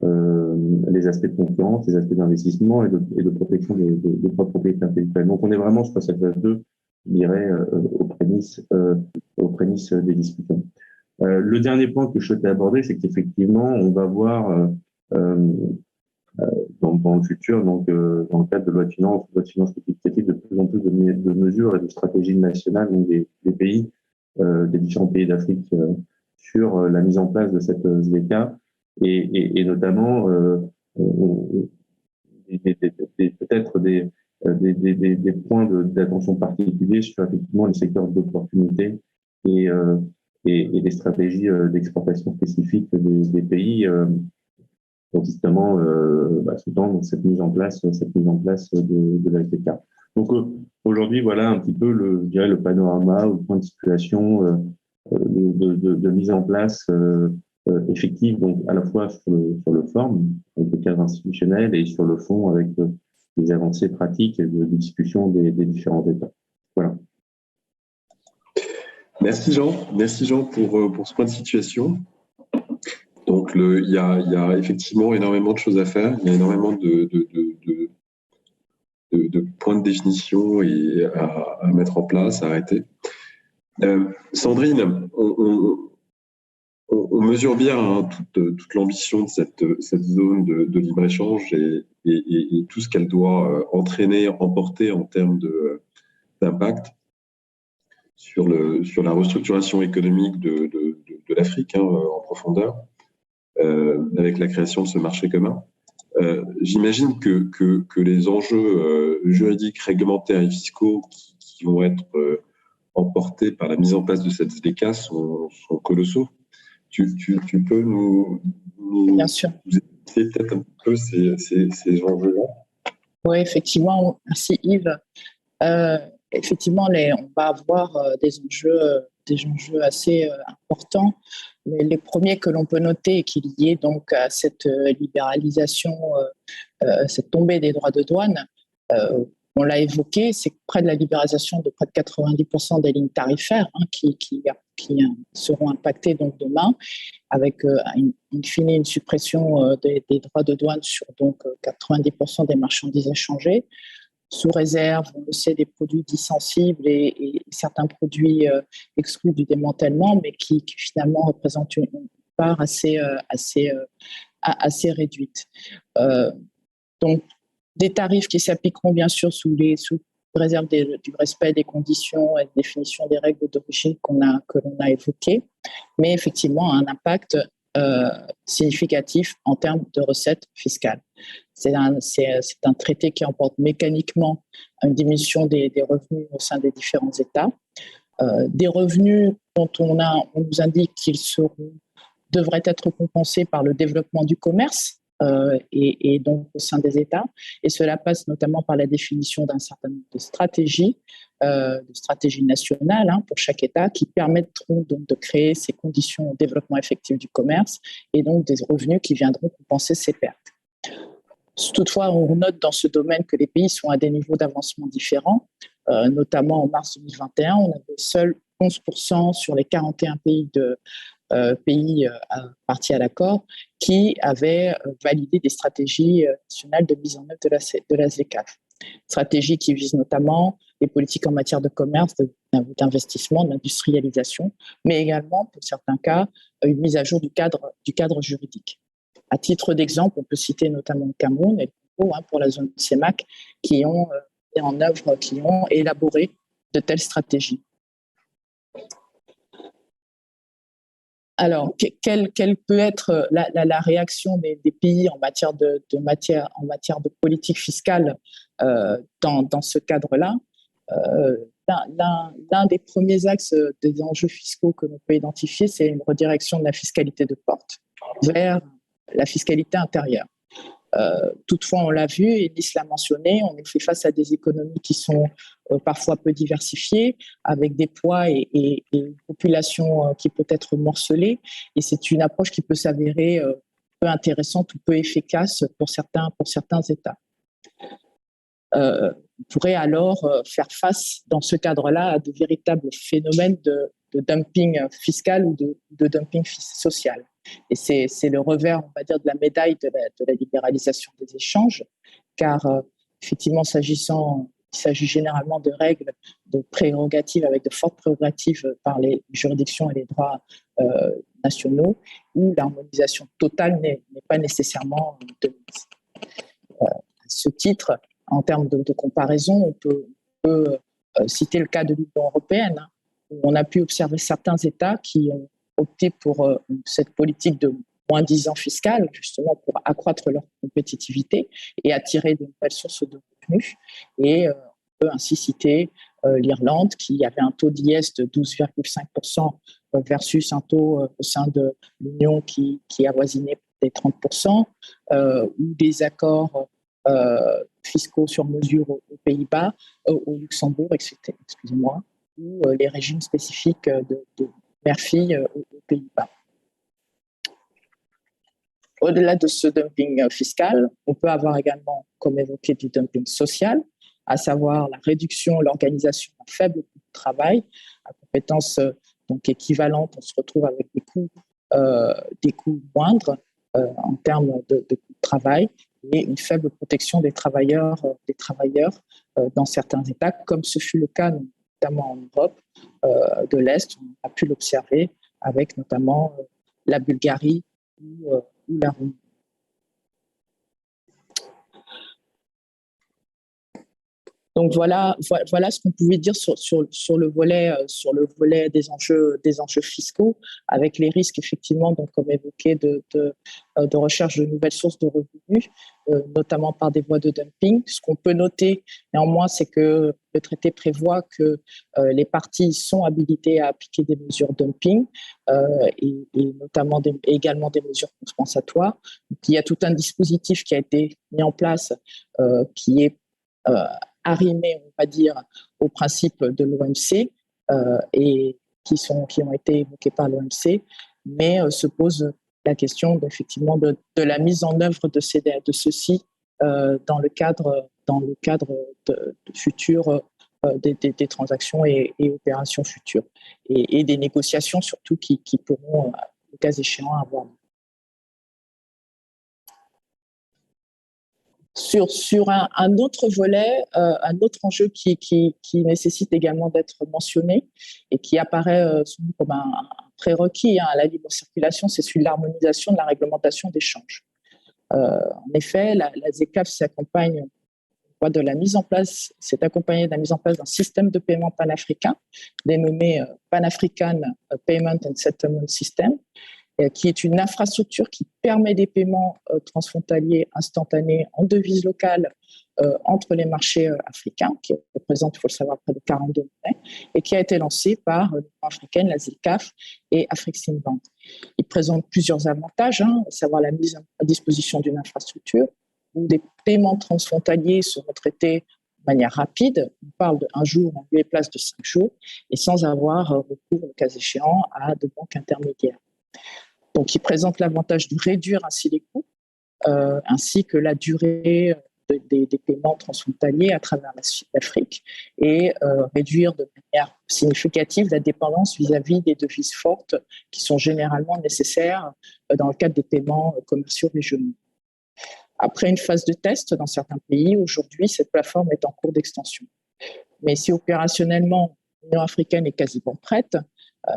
les aspects de concurrence, les aspects d'investissement et de protection des droits de propriété intellectuelle. Donc on est vraiment sur cette phase 2, je dirais, aux prémices des discussions. Le dernier point que je souhaitais aborder, c'est qu'effectivement, on va voir dans le futur, donc dans le cadre de loi de finances rectificative, de plus en plus de mesures et de stratégies nationales donc des pays, des différents pays d'Afrique sur la mise en place de cette SDK et notamment peut-être des points d'attention particuliers sur effectivement les secteurs d'opportunité et, des stratégies d'exportation spécifiques des pays pour justement sous-tendre cette mise en place de la SDK. Donc aujourd'hui, voilà un petit peu je dirais le panorama ou le point de situation de mise en place effective, donc à la fois sur le forme, avec le cadre institutionnel, et sur le fond avec des avancées pratiques et de discussion des différents États. Voilà. Merci Jean pour ce point de situation. Donc il y a effectivement énormément de choses à faire, il y a énormément de points de définition et à mettre en place, à arrêter. Sandrine, on mesure bien toute l'ambition de cette zone de libre-échange et tout ce qu'elle doit entraîner, emporter en termes d'impact sur la restructuration économique de l'Afrique en profondeur, avec la création de ce marché commun. J'imagine que les enjeux juridiques, réglementaires et fiscaux qui vont être emportés par la mise en place de cette SDK sont colossaux. Tu peux nous Bien sûr. expliquer peut-être un peu ces enjeux-là? Oui, effectivement. Merci Yves. Effectivement, on va avoir des enjeux assez importants. Mais les premiers que l'on peut noter et qui est lié donc à cette libéralisation, cette tombée des droits de douane, on l'a évoqué, c'est près de la libéralisation de près de 90% des lignes tarifaires qui seront impactées donc demain, avec in fine une suppression des droits de douane sur donc 90% des marchandises échangées, sous réserve, on le sait, des produits dits sensibles et certains produits exclus du démantèlement, mais qui finalement représentent une part assez réduite. Donc, des tarifs qui s'appliqueront bien sûr sous réserve du respect des conditions et de définition des règles d'origine que l'on a évoquées, mais effectivement un impact significatif en termes de recettes fiscales. C'est un traité qui emporte mécaniquement une diminution des revenus au sein des différents États. Des revenus dont on nous indique qu'ils devraient être compensés par le développement du commerce et donc au sein des États. Et cela passe notamment par la définition d'un certain nombre de stratégies nationales pour chaque État qui permettront donc de créer ces conditions au développement effectif du commerce et donc des revenus qui viendront compenser ces pertes. Toutefois, on note dans ce domaine que les pays sont à des niveaux d'avancement différents. Notamment en mars 2021, on avait seuls 11% sur les 41 pays partis à l'accord qui avaient validé des stratégies nationales de mise en œuvre de la ZLECAf. Stratégies qui visent notamment les politiques en matière de commerce, d'investissement, d'industrialisation, mais également, pour certains cas, une mise à jour du cadre juridique. À titre d'exemple, on peut citer notamment le Cameroun et le Congo pour la zone CEMAC qui ont élaboré de telles stratégies. Alors, quelle peut être la réaction des pays en matière de politique fiscale dans ce cadre-là? L'un des premiers axes des enjeux fiscaux que l'on peut identifier, c'est une redirection de la fiscalité de porte vers la fiscalité intérieure. Toutefois, on l'a vu, et Nice l'a mentionné, on fait face à des économies qui sont parfois peu diversifiées, avec des poids et une population qui peut être morcelée. Et c'est une approche qui peut s'avérer peu intéressante ou peu efficace pour certains États. On pourrait alors faire face, dans ce cadre-là, à de véritables phénomènes de dumping fiscal ou de dumping social. Et c'est le revers, on va dire, de la médaille de la libéralisation des échanges, car effectivement, il s'agit généralement de règles, de prérogatives avec de fortes prérogatives par les juridictions et les droits nationaux, où l'harmonisation totale n'est pas nécessairement de mise. À ce titre, en termes de comparaison, on peut citer le cas de l'Union européenne, hein, où on a pu observer certains États qui ont opté pour cette politique de moins-disant fiscal, justement pour accroître leur compétitivité et attirer de nouvelles sources de revenus. Et on peut ainsi citer l'Irlande, qui avait un taux d'IS de 12,5% versus un taux au sein de l'Union qui avoisinait des 30%, ou des accords fiscaux sur mesure aux Pays-Bas, au Luxembourg, etc. Excusez-moi, ou les régimes spécifiques de mère-fille aux Pays-Bas. Au-delà de ce dumping fiscal, on peut avoir également, comme évoqué, du dumping social, à savoir la réduction, l'organisation d'un faible coût de travail, à compétences donc équivalentes, on se retrouve avec des coûts moindres en termes de coût de travail, et une faible protection des travailleurs dans certains États, comme ce fut le cas notamment en Europe de l'Est. On a pu l'observer avec notamment la Bulgarie ou la Roumanie. Donc voilà ce qu'on pouvait dire sur le volet des enjeux fiscaux, avec les risques effectivement, donc comme évoqué, de recherche de nouvelles sources de revenus, notamment par des voies de dumping. Ce qu'on peut noter néanmoins, c'est que le traité prévoit que les parties sont habilitées à appliquer des mesures dumping et notamment également des mesures compensatoires. Donc, il y a tout un dispositif qui a été mis en place qui est arrimés, on va dire, aux principes de l'OMC et qui ont été évoqués par l'OMC, mais se pose la question effectivement de la mise en œuvre de ceux-ci dans le cadre de futurs des transactions et opérations futures et des négociations surtout qui pourront, le cas échéant, avoir lieu. Sur un autre volet, un autre enjeu qui nécessite également d'être mentionné et qui apparaît comme un prérequis à la libre circulation, c'est celui de l'harmonisation de la réglementation d'échange. En effet, la ZECAf s'accompagne de la mise en place, s'est accompagnée de la mise en place d'un système de paiement panafricain dénommé Pan-African Payment and Settlement System, qui est une infrastructure qui permet des paiements transfrontaliers instantanés en devises locales entre les marchés africains, qui représentent, il faut le savoir, près de 42 monnaies, et qui a été lancée par l'Union africaine, la ZECAf et Afreximbank. Il présente plusieurs avantages, à savoir la mise à disposition d'une infrastructure où des paiements transfrontaliers seront traités de manière rapide. On parle d'un jour en lieu et place de 5 jours, et sans avoir recours, le cas échéant, à de banques intermédiaires. Donc, il présente l'avantage de réduire ainsi les coûts, ainsi que la durée des paiements transfrontaliers à travers l'Afrique et réduire de manière significative la dépendance vis-à-vis des devises fortes qui sont généralement nécessaires dans le cadre des paiements commerciaux régionaux. Après une phase de test dans certains pays, aujourd'hui, cette plateforme est en cours d'extension. Mais si opérationnellement, l'Union africaine est quasiment prête,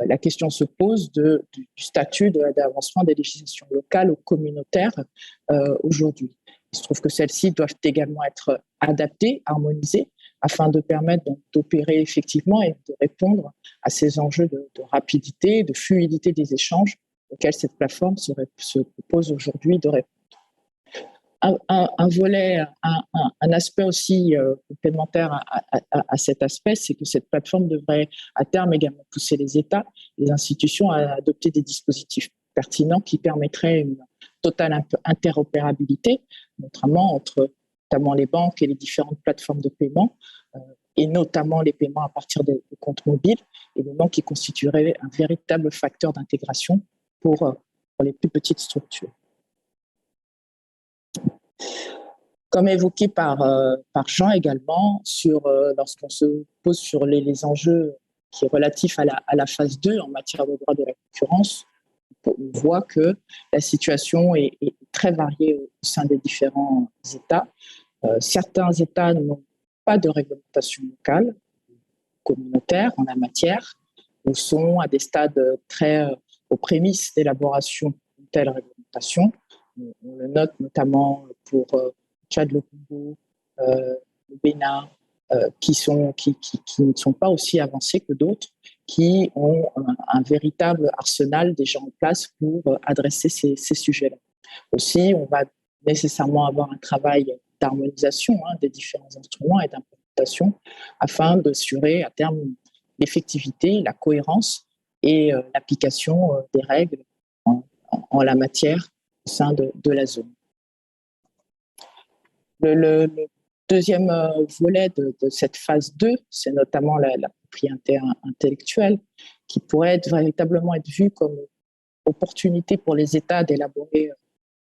la question se pose du statut d'avancement des législations locales ou communautaires aujourd'hui. Il se trouve que celles-ci doivent également être adaptées, harmonisées, afin de permettre d'opérer effectivement et de répondre à ces enjeux de rapidité, de fluidité des échanges auxquels cette plateforme se propose aujourd'hui de répondre. Un volet, un aspect aussi complémentaire à cet aspect, c'est que cette plateforme devrait à terme également pousser les États, les institutions à adopter des dispositifs pertinents qui permettraient une totale interopérabilité, notamment entre les banques et les différentes plateformes de paiement, et notamment les paiements à partir des comptes mobiles, éléments qui constitueraient un véritable facteur d'intégration pour les plus petites structures. Comme évoqué par Jean également, lorsqu'on se pose sur les enjeux qui sont relatifs à la phase 2 en matière de droit de la concurrence, on on voit que la situation est très variée au sein des différents États. Certains États n'ont pas de réglementation locale, communautaire en la matière, ou sont à des stades très aux prémices d'élaboration d'une telle réglementation. On le note notamment pour Tchad, le Congo, le Bénin, qui ne sont pas aussi avancés que d'autres, qui ont un véritable arsenal déjà en place pour adresser ces sujets-là. Aussi, on va nécessairement avoir un travail d'harmonisation des différents instruments et d'implémentation afin d'assurer à terme l'effectivité, la cohérence et l'application des règles en la matière au sein de la zone. Le deuxième volet de cette phase 2, c'est notamment la propriété intellectuelle, qui pourrait véritablement être vue comme opportunité pour les États d'élaborer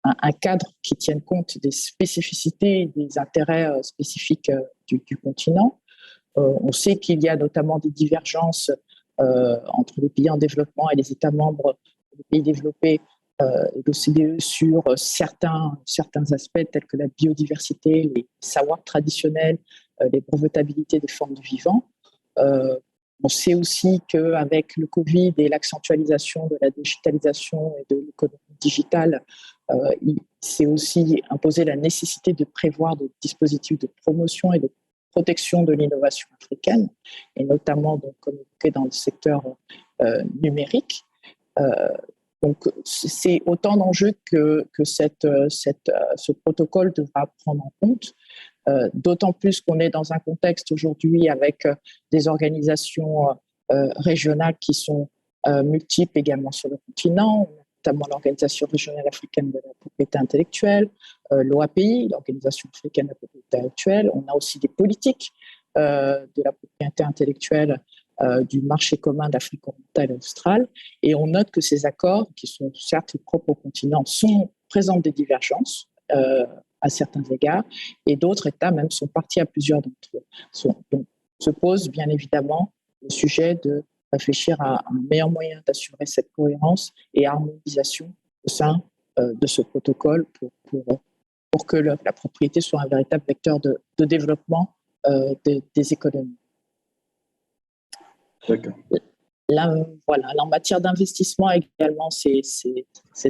un cadre qui tienne compte des spécificités et des intérêts spécifiques du continent. On sait qu'il y a notamment des divergences entre les pays en développement et les États membres des pays développés de l'OCDE sur certains aspects tels que la biodiversité, les savoirs traditionnels, les brevetabilités des formes de vivant. On sait aussi qu'avec le Covid et l'accentualisation de la digitalisation et de l'économie digitale, il s'est aussi imposé la nécessité de prévoir des dispositifs de promotion et de protection de l'innovation africaine, et notamment donc, comme évoqué dans le secteur numérique. Donc, c'est autant d'enjeux que ce protocole devra prendre en compte, d'autant plus qu'on est dans un contexte aujourd'hui avec des organisations régionales qui sont multiples également sur le continent, notamment l'Organisation régionale africaine de la propriété intellectuelle, l'OAPI, l'Organisation africaine de la propriété intellectuelle. On a aussi des politiques de la propriété intellectuelle du marché commun d'Afrique orientale et australe. Et on note que ces accords, qui sont certes propres au continent, présentent des divergences à certains égards, et d'autres États même sont partis à plusieurs d'entre eux. Donc, se pose bien évidemment le sujet de réfléchir à un meilleur moyen d'assurer cette cohérence et harmonisation au sein de ce protocole pour que la propriété soit un véritable vecteur de développement des économies. D'accord. Là, voilà, en matière d'investissement également, c'est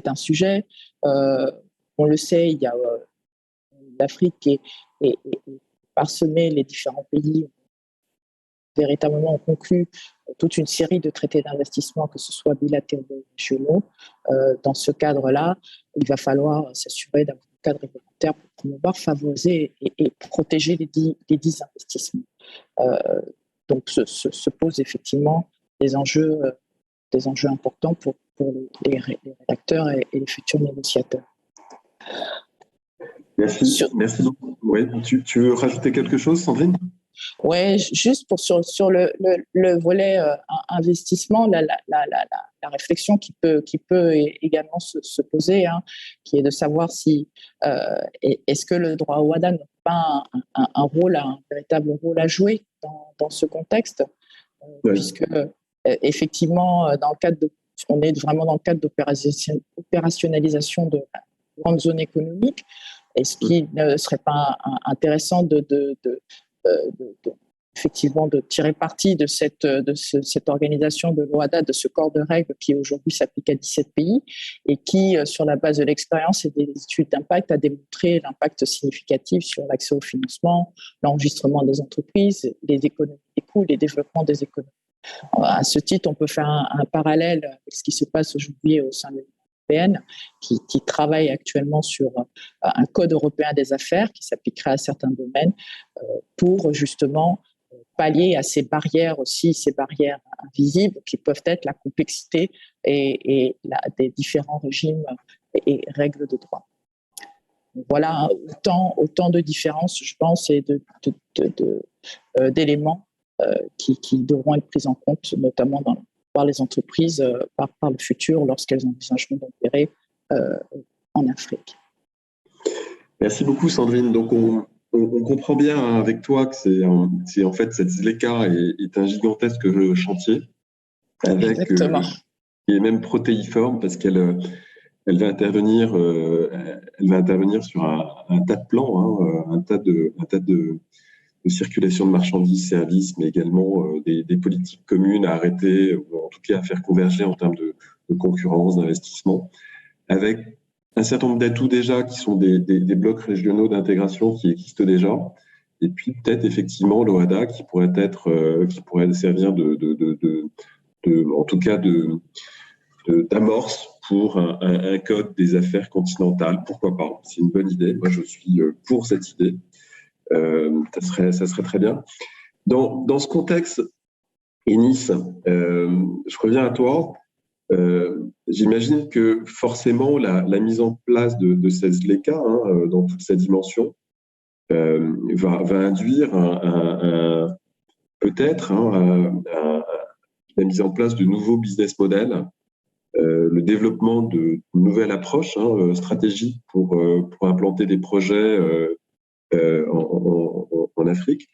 un sujet. On le sait, il y a l'Afrique est parsemée, les différents pays véritablement ont conclu toute une série de traités d'investissement, que ce soit bilatéraux ou régionaux. Dans ce cadre-là, il va falloir s'assurer d'avoir un cadre réglementaire pour promouvoir, favoriser et protéger les dits investissements. Donc, se posent effectivement des enjeux importants pour les rédacteurs et les futurs négociateurs. Merci beaucoup. Oui, tu veux rajouter quelque chose, Sandrine ? Oui, juste sur le volet investissement, la réflexion qui peut également se poser, qui est de savoir si est-ce que le droit au WADA n'a pas un véritable rôle à jouer dans ce contexte, oui. Puisque effectivement, on est vraiment dans le cadre d'opérationnalisation de grandes zones économiques. Est-ce qu'il ne serait pas intéressant effectivement de tirer parti de cette organisation de l'OADA, de ce corps de règles qui aujourd'hui s'applique à 17 pays et qui, sur la base de l'expérience et des études d'impact, a démontré l'impact significatif sur l'accès au financement, l'enregistrement des entreprises, les économies des coûts, les développements des économies. À ce titre, on peut faire un parallèle avec ce qui se passe aujourd'hui au sein de l'Union européenne, qui travaille actuellement sur un code européen des affaires qui s'appliquerait à certains domaines pour justement pallier à ces barrières invisibles qui peuvent être la complexité et des différents régimes et règles de droit. Voilà autant de différences, je pense, et d'éléments qui devront être pris en compte, notamment par les entreprises, par le futur, lorsqu'elles envisageront d'opérer en Afrique. Merci beaucoup, Sandrine. Donc, on comprend bien avec toi que c'est en fait cette ZLECA est un gigantesque chantier avec qui est même protéiforme parce elle va intervenir sur un tas de plans, hein, un tas de circulation de marchandises, services, mais également des politiques communes à arrêter, ou en tout cas à faire converger en termes de concurrence, d'investissement, avec un certain nombre d'atouts déjà qui sont des blocs régionaux d'intégration qui existent déjà, et puis peut-être effectivement l'OHADA qui pourrait servir en tout cas d'amorce pour un code des affaires continentales. Pourquoi pas? C'est une bonne idée. Moi, je suis pour cette idée. Ça serait très bien. Dans ce contexte, Enis, je reviens à toi. J'imagine que forcément la mise en place de ces LECA dans toute sa dimension va induire peut-être la mise en place de nouveaux business models, le développement de nouvelles approches stratégiques pour implanter des projets en Afrique.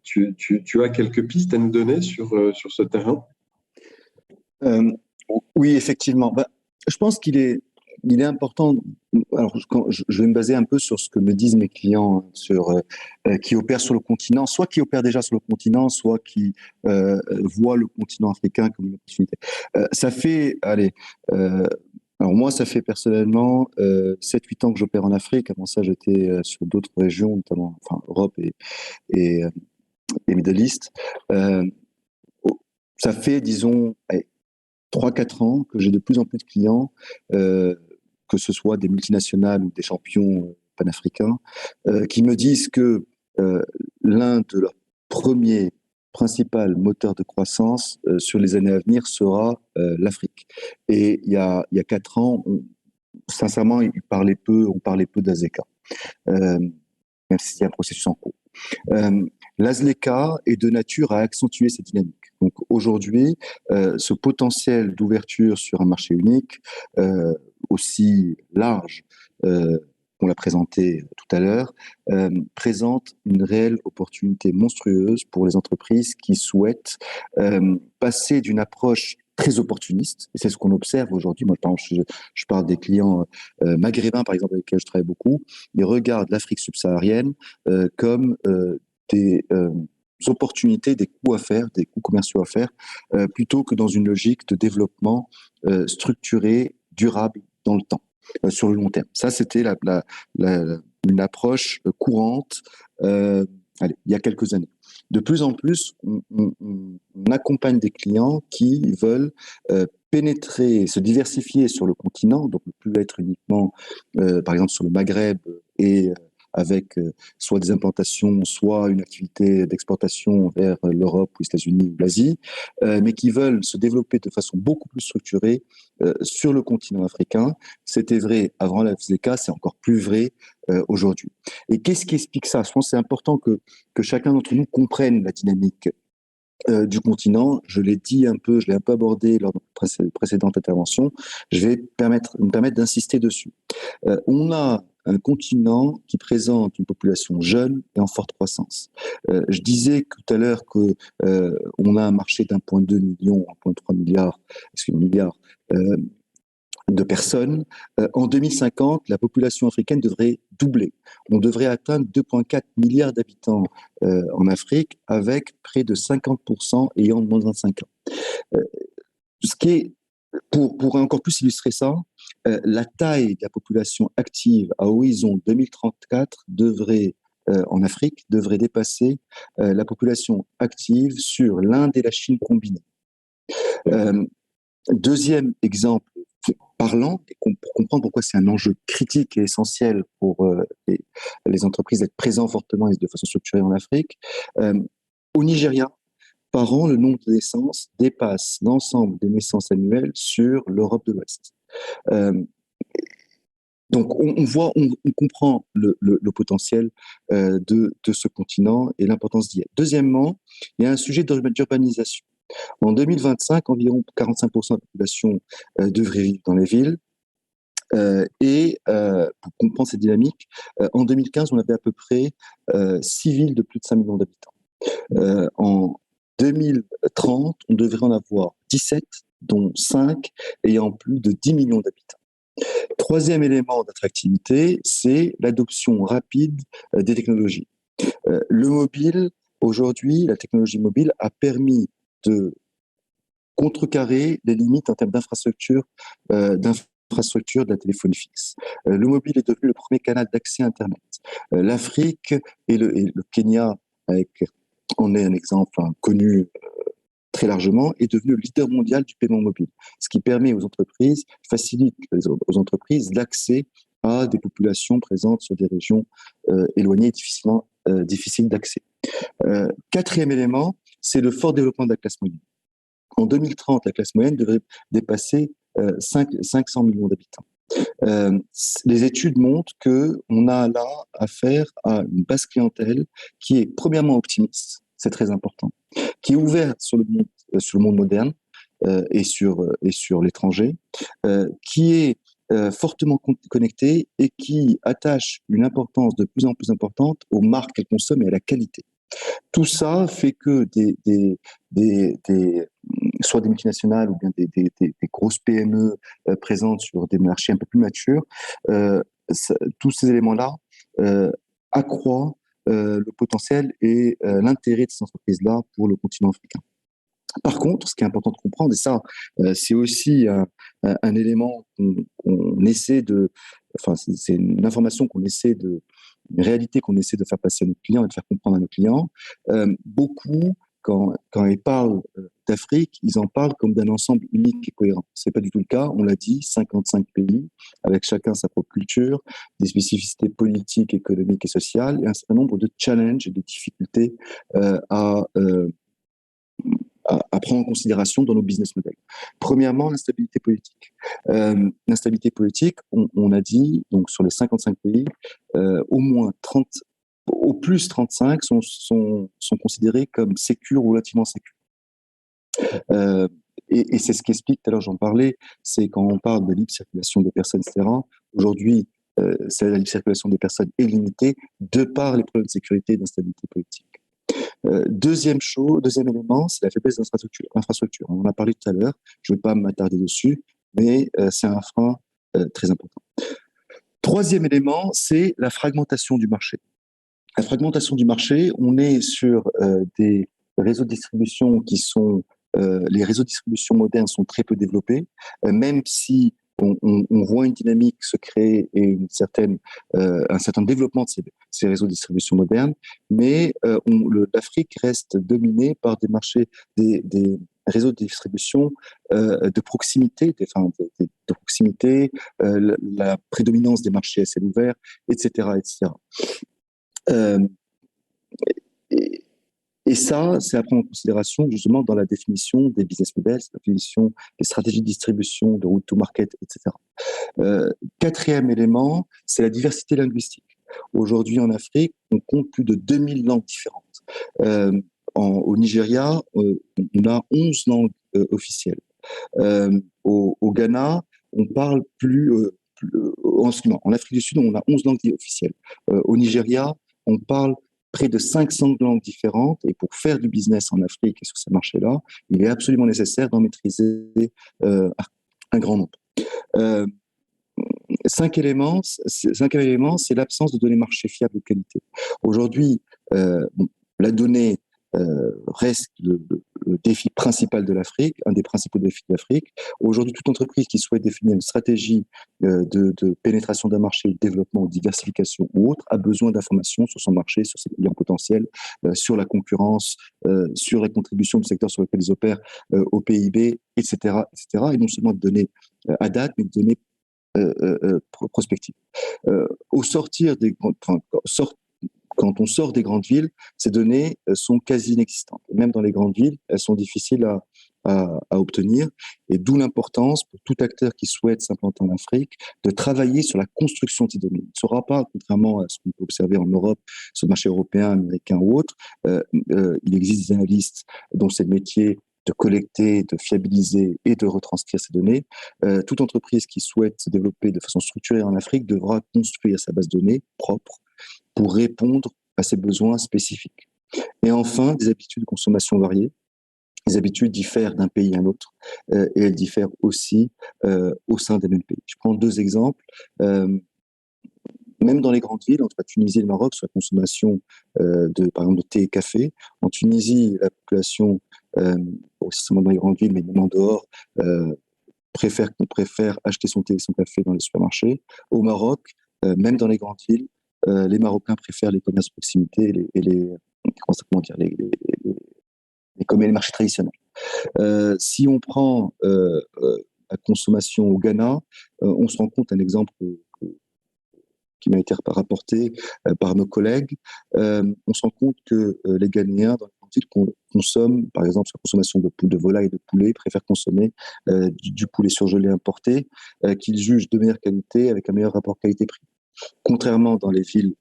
Tu as quelques pistes à nous donner sur ce terrain? Oui, effectivement. Je pense qu'il est important. Alors, je vais me baser un peu sur ce que me disent mes clients qui opèrent sur le continent, soit qui opèrent déjà sur le continent, soit qui voient le continent africain comme une opportunité. Ça fait, alors moi, ça fait personnellement 7-8 ans que j'opère en Afrique. Avant ça, j'étais sur d'autres régions, notamment Europe et Middle East. Ça fait, disons, 3-4 ans que j'ai de plus en plus de clients, que ce soit des multinationales ou des champions panafricains, qui me disent que l'un de leurs premiers principal moteur de croissance sur les années à venir sera l'Afrique. Et il y a 4 ans, sincèrement, on parlait peu d'AZLECA, même s'il y a un processus en cours. L'AZLECA est de nature à accentuer cette dynamique. Donc aujourd'hui, ce potentiel d'ouverture sur un marché unique aussi large qu'on l'a présenté tout à l'heure, présente une réelle opportunité monstrueuse pour les entreprises qui souhaitent passer d'une approche très opportuniste, et c'est ce qu'on observe aujourd'hui. Moi, par exemple, je parle des clients maghrébins, par exemple, avec lesquels je travaille beaucoup. Ils regardent l'Afrique subsaharienne comme des opportunités, des coûts à faire, des coûts commerciaux à faire, plutôt que dans une logique de développement structuré, durable dans le temps, sur le long terme. Ça, c'était une approche courante il y a quelques années. De plus en plus, on accompagne des clients qui veulent pénétrer, se diversifier sur le continent, donc ne plus être uniquement, par exemple, sur le Maghreb et avec soit des implantations, soit une activité d'exportation vers l'Europe ou les États-Unis ou l'Asie, mais qui veulent se développer de façon beaucoup plus structurée sur le continent africain. C'était vrai avant la FZK, c'est encore plus vrai aujourd'hui. Et qu'est-ce qui explique ça? Je pense que c'est important que chacun d'entre nous comprenne la dynamique du continent. Je l'ai dit un peu, je l'ai un peu abordé lors de précédente intervention. Je vais me permettre d'insister dessus. On a un continent qui présente une population jeune et en forte croissance. Je disais tout à l'heure que on a un marché d'1,2 million, 1,3 milliard de personnes. En 2050, la population africaine devrait doubler. On devrait atteindre 2,4 milliards d'habitants en Afrique, avec près de 50% ayant moins de 25 ans. Ce qui est, pour encore plus illustrer ça, la taille de la population active à horizon 2034 en Afrique devrait dépasser la population active sur l'Inde et la Chine combinées. Deuxième exemple parlant, et pour comprendre pourquoi c'est un enjeu critique et essentiel pour les entreprises d'être présents fortement et de façon structurée en Afrique. Au Nigeria, par an, le nombre de naissances dépasse l'ensemble des naissances annuelles sur l'Europe de l'Ouest. Donc, on comprend le potentiel de ce continent et l'importance d'y être. Deuxièmement, il y a un sujet d'urbanisation. En 2025, environ 45% de la population devrait vivre dans les villes. Pour comprendre cette dynamique, en 2015, on avait à peu près 6 villes de plus de 5 millions d'habitants. En 2030, on devrait en avoir 17 dont 5 ayant plus de 10 millions d'habitants. Troisième élément d'attractivité, c'est l'adoption rapide des technologies. Le mobile, aujourd'hui, la technologie mobile a permis de contrecarrer les limites en termes d'infrastructure de la téléphonie fixe. Le mobile est devenu le premier canal d'accès à Internet. L'Afrique et le Kenya, en est un exemple connu très largement, est devenu le leader mondial du paiement mobile, ce qui permet aux entreprises, facilite aux entreprises l'accès à des populations présentes sur des régions éloignées, difficiles d'accès. Quatrième élément, c'est le fort développement de la classe moyenne. En 2030, la classe moyenne devrait dépasser 500 millions d'habitants. Les études montrent qu'on a là affaire à une basse clientèle qui est premièrement optimiste, c'est très important, qui est ouverte sur le monde moderne et sur l'étranger, qui est fortement connectée et qui attache une importance de plus en plus importante aux marques qu'elle consomme et à la qualité. Tout ça fait que soit des multinationales ou bien des grosses PME présentes sur des marchés un peu plus matures, tous ces éléments-là accroît le potentiel et l'intérêt de ces entreprises-là pour le continent africain. Par contre, ce qui est important de comprendre, et ça, c'est aussi un élément qu'on essaie c'est une information une réalité qu'on essaie de faire passer à nos clients et de faire comprendre à nos clients. Beaucoup, quand ils parlent d'Afrique, ils en parlent comme d'un ensemble unique et cohérent. C'est pas du tout le cas. On l'a dit, 55 pays, avec chacun sa propre culture, des spécificités politiques, économiques et sociales, et un certain nombre de challenges et de difficultés à prendre en considération dans nos business models. Premièrement, l'instabilité politique. L'instabilité politique, on a dit, donc sur les 55 pays, au plus 35 sont considérés comme sécures ou relativement sécures. Et c'est ce qui explique, tout à l'heure j'en parlais, c'est quand on parle de libre circulation des personnes, etc. Aujourd'hui, la libre circulation des personnes est limitée de par les problèmes de sécurité et d'instabilité politique. Deuxième élément, c'est la faiblesse d'infrastructure. On en a parlé tout à l'heure, je ne vais pas m'attarder dessus, mais c'est un frein très important. Troisième élément, c'est la fragmentation du marché. La fragmentation du marché, on est sur des réseaux de distribution les réseaux de distribution modernes sont très peu développés, même si on voit une dynamique se créer et un certain développement de ces réseaux de distribution modernes, mais l'Afrique reste dominée par des marchés, des réseaux de distribution de proximité, la prédominance des marchés à ciel ouvert, etc., etc. Et ça, c'est à prendre en considération justement dans la définition des business models, la définition des stratégies de distribution, de route to market, etc. Quatrième élément, c'est la diversité linguistique. Aujourd'hui, en Afrique, on compte plus de 2000 langues différentes. Au Nigeria, on a 11 langues officielles. Au Ghana, on parle en Afrique du Sud, on a 11 langues officielles. Au Nigeria, on parle près de 500 langues différentes, et pour faire du business en Afrique et sur ces marchés-là, il est absolument nécessaire d'en maîtriser un grand nombre. Cinquième élément, c'est l'absence de données marché fiables de qualité. Aujourd'hui, la donnée reste le défi principal de l'Afrique, un des principaux défis de l'Afrique. Aujourd'hui, toute entreprise qui souhaite définir une stratégie de pénétration d'un marché, de développement, de diversification ou autre, a besoin d'informations sur son marché, sur ses clients potentiels, sur la concurrence, sur la contribution du secteur sur lequel ils opèrent au PIB, etc., etc. Et non seulement de données à date, mais de données prospectives. Quand on sort des grandes villes, ces données sont quasi inexistantes. Même dans les grandes villes, elles sont difficiles à obtenir. Et d'où l'importance pour tout acteur qui souhaite s'implanter en Afrique de travailler sur la construction de ces données. Il ne sera pas, contrairement à ce qu'on peut observer en Europe, sur le marché européen, américain ou autre, il existe des analystes dont c'est le métier de collecter, de fiabiliser et de retranscrire ces données. Toute entreprise qui souhaite se développer de façon structurée en Afrique devra construire sa base de données propre pour répondre à ses besoins spécifiques. Et enfin, des habitudes de consommation variées. les habitudes diffèrent d'un pays à un autre et elles diffèrent aussi au sein des mêmes pays. Je prends deux exemples. Même dans les grandes villes, entre la Tunisie et le Maroc, sur la consommation par exemple, de thé et café. En Tunisie, la population, aussi seulement dans les grandes villes, mais même en dehors, préfère acheter son thé et son café dans les supermarchés. Au Maroc, même dans les grandes villes, les Marocains préfèrent les commerces de proximité et les marchés traditionnels. Si on prend la consommation au Ghana, on se rend compte, un exemple qui m'a été rapporté par nos collègues, on se rend compte que les Ghanéens, dans les grandes villes, consomment, par exemple, sur la consommation de volaille et de poulet, préfèrent consommer du poulet surgelé importé, qu'ils jugent de meilleure qualité, avec un meilleur rapport qualité-prix. Contrairement dans les villes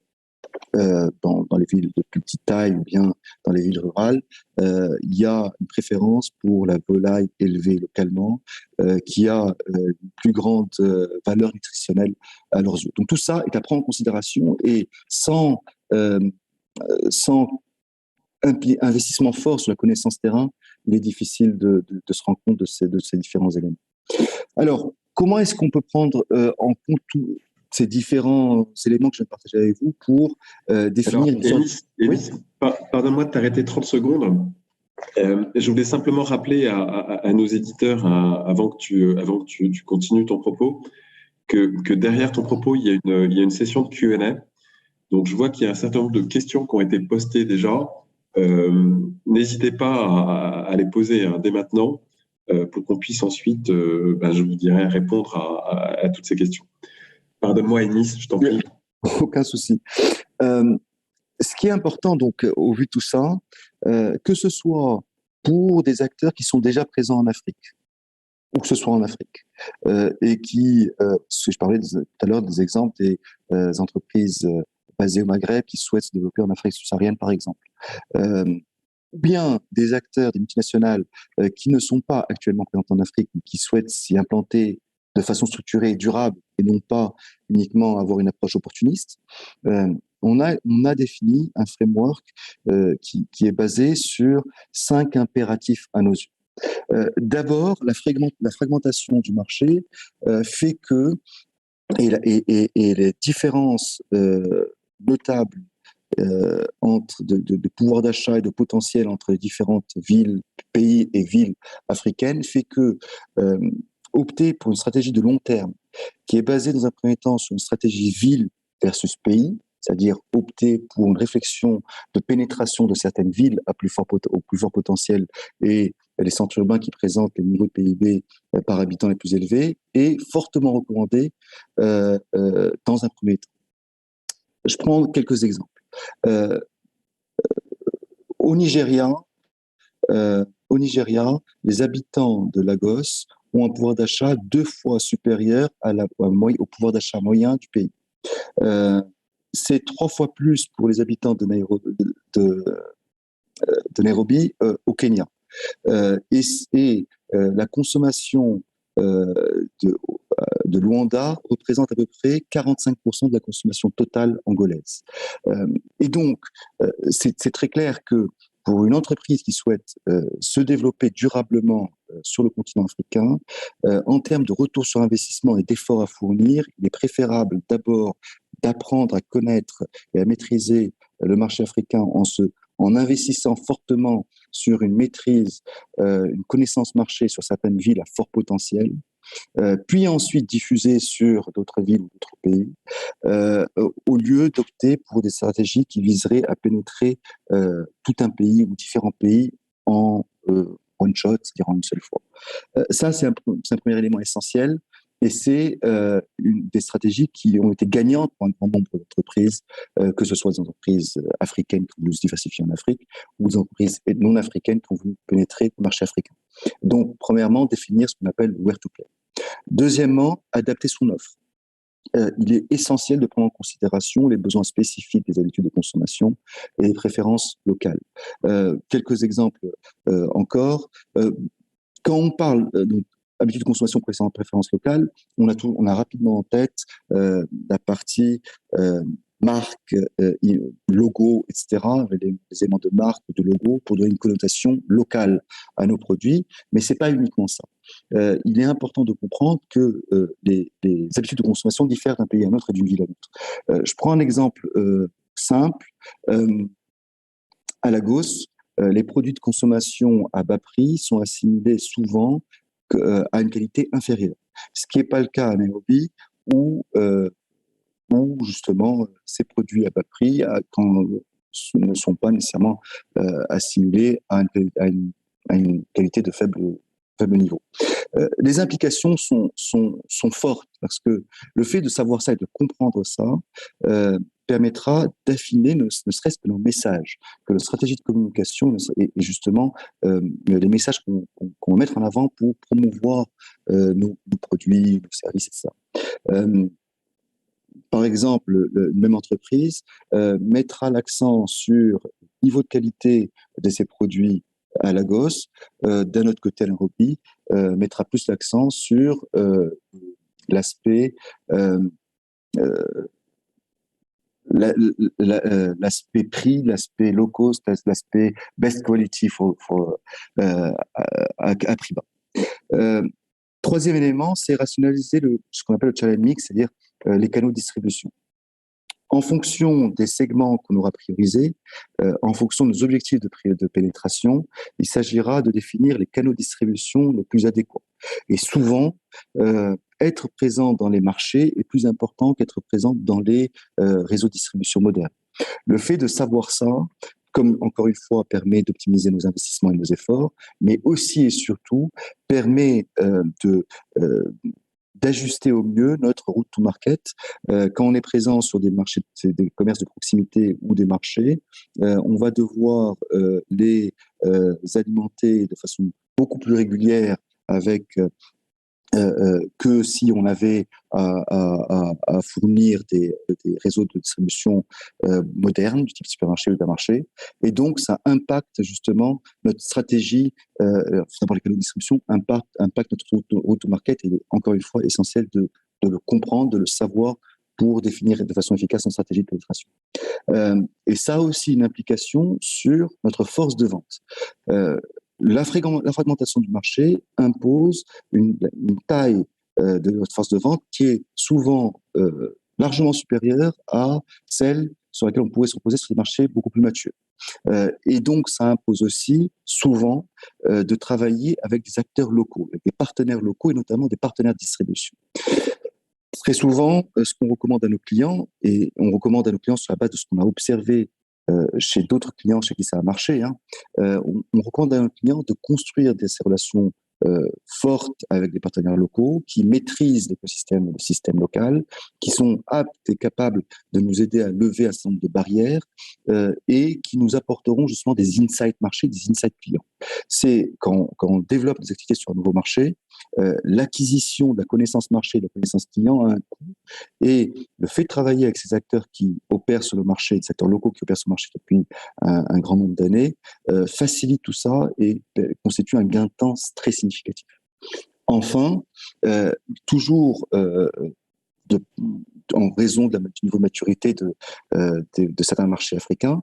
dans les villes de plus petite taille ou bien dans les villes rurales, il y a une préférence pour la volaille élevée localement qui a une plus grande valeur nutritionnelle à leurs yeux. Donc tout ça est à prendre en considération et sans investissement fort sur la connaissance terrain, il est difficile de se rendre compte de ces différents éléments. Alors, comment est-ce qu'on peut prendre en compte ces différents éléments que je viens de partager avec vous pour définir une sorte... Élis, pardonne-moi de t'arrêter 30 secondes. Je voulais simplement rappeler à nos éditeurs, avant que tu continues ton propos, que derrière ton propos, il y a une session de Q&A. Donc, je vois qu'il y a un certain nombre de questions qui ont été postées déjà. N'hésitez pas à les poser dès maintenant pour qu'on puisse ensuite, je vous dirais, répondre à toutes ces questions. Pardonne-moi, Enis, je t'en prie. Aucun souci. Ce qui est important, donc, au vu de tout ça, que ce soit pour des acteurs qui sont déjà présents en Afrique, ou que ce soit en Afrique, et je parlais tout à l'heure des exemples des entreprises basées au Maghreb qui souhaitent se développer en Afrique subsaharienne, par exemple, ou bien des acteurs, des multinationales qui ne sont pas actuellement présents en Afrique, mais qui souhaitent s'y implanter de façon structurée et durable, et non pas uniquement avoir une approche opportuniste. On a défini un framework qui est basé sur 5 impératifs à nos yeux. D'abord, la fragmentation du marché fait que, et les différences notables de pouvoir d'achat et de potentiel entre les différentes villes, pays et villes africaines fait que opter pour une stratégie de long terme qui est basée dans un premier temps sur une stratégie ville versus pays, c'est-à-dire opter pour une réflexion de pénétration de certaines villes au plus fort potentiel et les centres urbains qui présentent les niveaux de PIB par habitant les plus élevés, est fortement recommandé dans un premier temps. Je prends quelques exemples. Au Nigeria, les habitants de Lagos ont un pouvoir d'achat 2 fois supérieur au pouvoir d'achat moyen du pays. C'est 3 fois plus pour les habitants de Nairobi au Kenya. La consommation de Luanda représente à peu près 45% de la consommation totale angolaise. Et donc, c'est très clair que pour une entreprise qui souhaite se développer durablement sur le continent africain, en termes de retour sur investissement et d'efforts à fournir, il est préférable d'abord d'apprendre à connaître et à maîtriser le marché africain en investissant fortement sur une maîtrise, une connaissance marché sur certaines villes à fort potentiel, puis ensuite diffuser sur d'autres villes ou d'autres pays, au lieu d'opter pour des stratégies qui viseraient à pénétrer tout un pays ou différents pays en one shot, c'est-à-dire en une seule fois. Ça, c'est un premier élément essentiel. Et c'est des stratégies qui ont été gagnantes pour un grand nombre d'entreprises, que ce soit des entreprises africaines qui ont voulu se diversifier en Afrique ou des entreprises non africaines qui ont voulu pénétrer le marché africain. Donc, premièrement, définir ce qu'on appelle where to play. Deuxièmement, adapter son offre. Il est essentiel de prendre en considération les besoins spécifiques des habitudes de consommation et les préférences locales. Quelques exemples encore. Quand on parle habitudes de consommation préférences locales, on a rapidement en tête la partie marque, logo, etc., les éléments de marque, de logo, pour donner une connotation locale à nos produits, mais c'est pas uniquement ça. Il est important de comprendre que les habitudes de consommation diffèrent d'un pays à un autre et d'une ville à l'autre. Je prends un exemple simple. À Lagos, les produits de consommation à bas prix sont assimilés souvent à une qualité inférieure, ce qui n'est pas le cas à Nairobi, où justement ces produits à bas prix ne sont pas nécessairement assimilés à une qualité de faible niveau. Les implications sont fortes parce que le fait de savoir ça et de comprendre ça permettra d'affiner ne serait-ce que nos messages, que nos stratégies de communication et justement les messages qu'on va mettre en avant pour promouvoir nos produits, nos services, etc. Par exemple, une même entreprise mettra l'accent sur le niveau de qualité de ses produits à Lagos. D'un autre côté, à Nairobi, mettra plus l'accent sur l'aspect l'aspect prix, l'aspect low cost, l'aspect best quality à prix bas. Troisième élément, c'est rationaliser ce qu'on appelle le channel mix, c'est-à-dire les canaux de distribution. En fonction des segments qu'on aura priorisés, en fonction de nos objectifs de pénétration, il s'agira de définir les canaux de distribution les plus adéquats. Et souvent, être présent dans les marchés est plus important qu'être présent dans les réseaux de distribution modernes. Le fait de savoir ça, comme encore une fois, permet d'optimiser nos investissements et nos efforts, mais aussi et surtout permet d'ajuster au mieux notre route to market. Quand on est présent sur des marchés, des commerces de proximité ou des marchés, on va devoir les alimenter de façon beaucoup plus régulière avec que si on avait à fournir des réseaux de distribution modernes, du type supermarché ou d'marché. Et donc, ça impacte justement notre stratégie, d'abord les canaux de distribution, impacte notre route to market. Et il est encore une fois essentiel de le comprendre, de le savoir pour définir de façon efficace une stratégie de pénétration. Et ça a aussi une implication sur notre force de vente. La fragmentation du marché impose une taille de notre force de vente qui est souvent largement supérieure à celle sur laquelle on pourrait se reposer sur des marchés beaucoup plus matures. Et donc, ça impose aussi souvent de travailler avec des acteurs locaux, avec des partenaires locaux et notamment des partenaires de distribution. Très souvent, ce qu'on recommande à nos clients, et on recommande à nos clients sur la base de ce qu'on a observé chez d'autres clients chez qui ça a marché, on recommande à un client de construire ces relations fortes avec des partenaires locaux qui maîtrisent l'écosystème, le système local, qui sont aptes et capables de nous aider à lever un certain nombre de barrières et qui nous apporteront justement des insights marchés, des insights clients. C'est quand on développe des activités sur un nouveau marché, l'acquisition de la connaissance marché, de la connaissance client a un coût, et le fait de travailler avec ces acteurs qui opèrent sur le marché, des acteurs locaux qui opèrent sur le marché depuis un grand nombre d'années, facilite tout ça et constitue un gain de temps très significatif. Enfin, toujours en raison du niveau de maturité de certains marchés africains,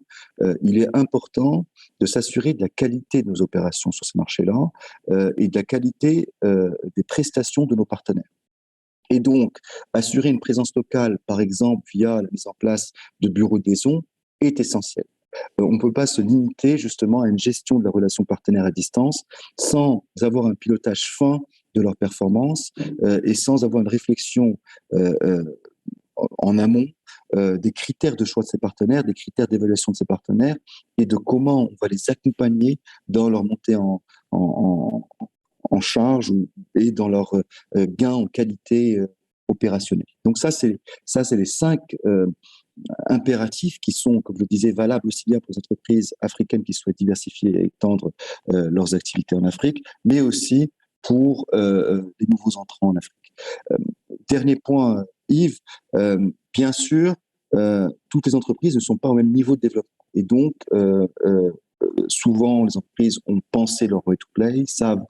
il est important de s'assurer de la qualité de nos opérations sur ces marchés-là et de la qualité des prestations de nos partenaires. Et donc, assurer une présence locale, par exemple, via la mise en place de bureaux de liaison, est essentiel. On ne peut pas se limiter justement à une gestion de la relation partenaire à distance sans avoir un pilotage fin de leurs performances et sans avoir une réflexion en amont des critères de choix de ces partenaires, des critères d'évaluation de ces partenaires et de comment on va les accompagner dans leur montée en charge et dans leur gain en qualité opérationnelle. Donc ça, c'est les 5 impératifs qui sont, comme je le disais, valables aussi bien pour les entreprises africaines qui souhaitent diversifier et étendre leurs activités en Afrique, mais aussi pour les nouveaux entrants en Afrique. Dernier point, Yves, bien sûr, toutes les entreprises ne sont pas au même niveau de développement. Et donc, souvent, les entreprises ont pensé leur way to play, savent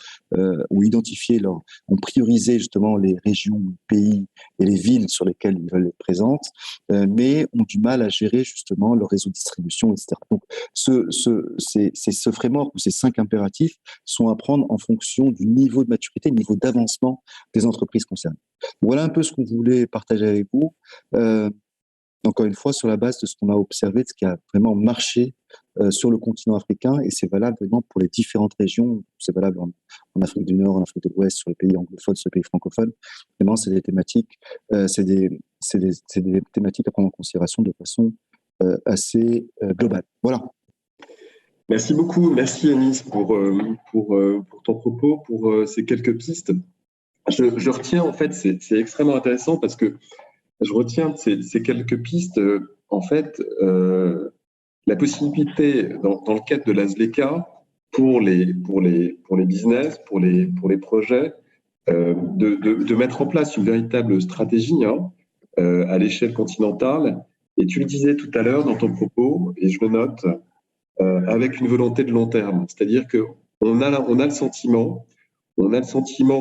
ou identifié ont priorisé justement les régions, les pays et les villes sur lesquelles ils veulent être présentes, mais ont du mal à gérer justement leur réseau de distribution, etc. Donc, ce framework ou ces 5 impératifs sont à prendre en fonction du niveau de maturité, du niveau d'avancement des entreprises concernées. Voilà un peu ce qu'on voulait partager avec vous. Encore une fois, sur la base de ce qu'on a observé, de ce qui a vraiment marché sur le continent africain, et c'est valable vraiment pour les différentes régions, c'est valable en Afrique du Nord, en Afrique de l'Ouest, sur les pays anglophones, sur les pays francophones. Vraiment, c'est des thématiques, c'est des thématiques à prendre en considération de façon assez globale. Voilà. Merci beaucoup. Merci Anis pour ton propos, pour ces quelques pistes. Je retiens, en fait, c'est extrêmement intéressant parce que je retiens de ces quelques pistes, en fait, la possibilité, dans le cadre de la ZLECA, pour les business, pour les projets, de mettre en place une véritable stratégie à l'échelle continentale. Et tu le disais tout à l'heure dans ton propos, et je le note, avec une volonté de long terme. C'est-à-dire qu'on a le sentiment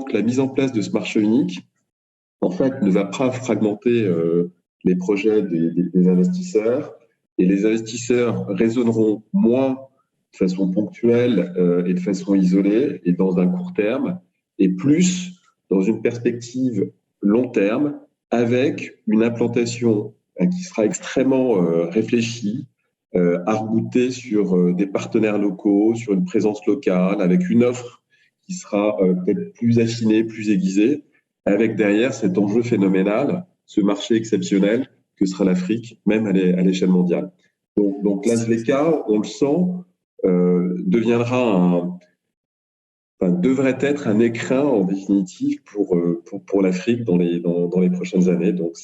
que la mise en place de ce marché unique, en fait, ne va pas fragmenter les projets des investisseurs, et les investisseurs raisonneront moins de façon ponctuelle et de façon isolée et dans un court terme, et plus dans une perspective long terme avec une implantation qui sera extrêmement réfléchie, arc-boutée sur des partenaires locaux, sur une présence locale, avec une offre qui sera peut-être plus affinée, plus aiguisée, avec derrière cet enjeu phénoménal, ce marché exceptionnel que sera l'Afrique, même à l'échelle mondiale. Donc la ZLECA, on le sent, devrait être un écrin en définitive pour l'Afrique dans les prochaines années. Donc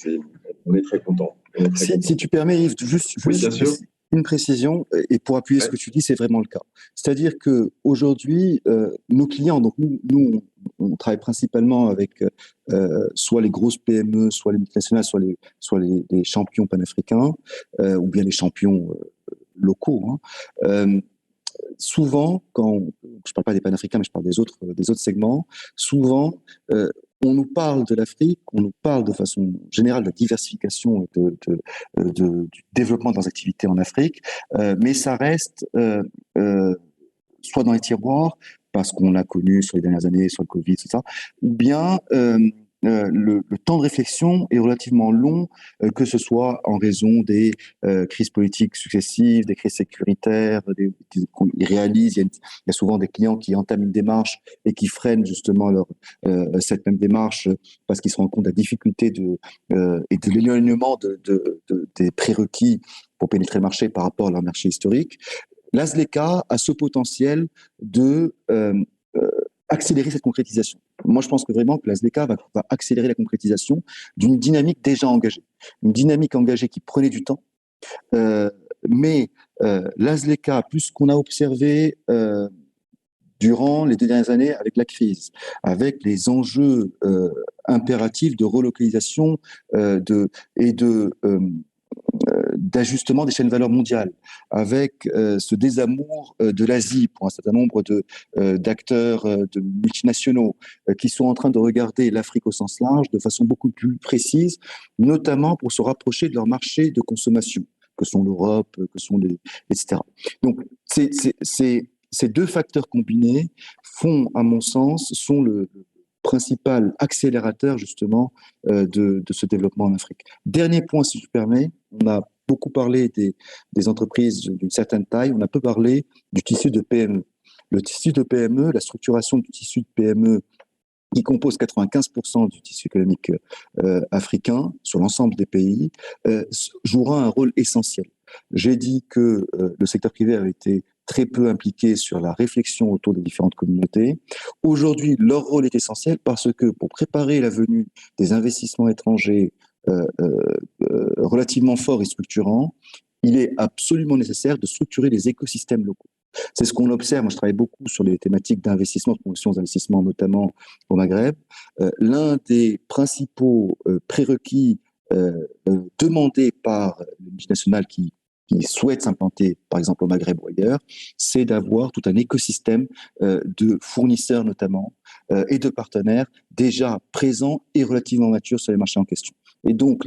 on est très content. Si tu permets, Yves, juste oui, bien sûr. Une précision, et pour appuyer ce que tu dis, c'est vraiment le cas. C'est-à-dire qu'aujourd'hui, nos clients, donc nous, on travaille principalement avec soit les grosses PME, soit les multinationales, soit les champions panafricains, ou bien les champions locaux. Souvent, je ne parle pas des panafricains, mais je parle des autres segments, souvent, on nous parle de l'Afrique, on nous parle de façon générale de la diversification et du développement de leurs activités en Afrique, mais ça reste soit dans les tiroirs, parce qu'on l'a connu sur les dernières années, sur le Covid, tout ça, ou bien le temps de réflexion est relativement long, que ce soit en raison des crises politiques successives, des crises sécuritaires, ils réalisent, il y a souvent des clients qui entament une démarche et qui freinent justement cette même démarche parce qu'ils se rendent compte de la difficulté et de l'éloignement des prérequis pour pénétrer le marché par rapport à leur marché historique. La ZLECA a ce potentiel de accélérer cette concrétisation. Moi, je pense que vraiment que la ZLECA va accélérer la concrétisation d'une dynamique déjà engagée. Une dynamique engagée qui prenait du temps, mais la ZLECA, plus qu'on a observé durant les 2 dernières années avec la crise, avec les enjeux impératifs de relocalisation d'ajustement des chaînes de valeur mondiales, avec ce désamour de l'Asie pour un certain nombre d'acteurs de multinationaux qui sont en train de regarder l'Afrique au sens large de façon beaucoup plus précise, notamment pour se rapprocher de leurs marchés de consommation, que sont l'Europe, etc. Donc, ces 2 facteurs combinés à mon sens, sont le principal accélérateur justement de ce développement en Afrique. Dernier point, si je permets, on a beaucoup parlé des entreprises d'une certaine taille, on a peu parlé du tissu de PME. Le tissu de PME, la structuration du tissu de PME qui compose 95% du tissu économique africain sur l'ensemble des pays, jouera un rôle essentiel. J'ai dit que le secteur privé avait été très peu impliqués sur la réflexion autour des différentes communautés. Aujourd'hui, leur rôle est essentiel parce que pour préparer la venue des investissements étrangers relativement forts et structurants, il est absolument nécessaire de structurer les écosystèmes locaux. C'est ce qu'on observe. Moi, je travaille beaucoup sur les thématiques d'investissement, de promotion d'investissement, notamment au Maghreb. L'un des principaux prérequis demandés par les multinationales qui souhaitent s'implanter, par exemple au Maghreb ou ailleurs, c'est d'avoir tout un écosystème de fournisseurs notamment et de partenaires déjà présents et relativement matures sur les marchés en question. Et donc,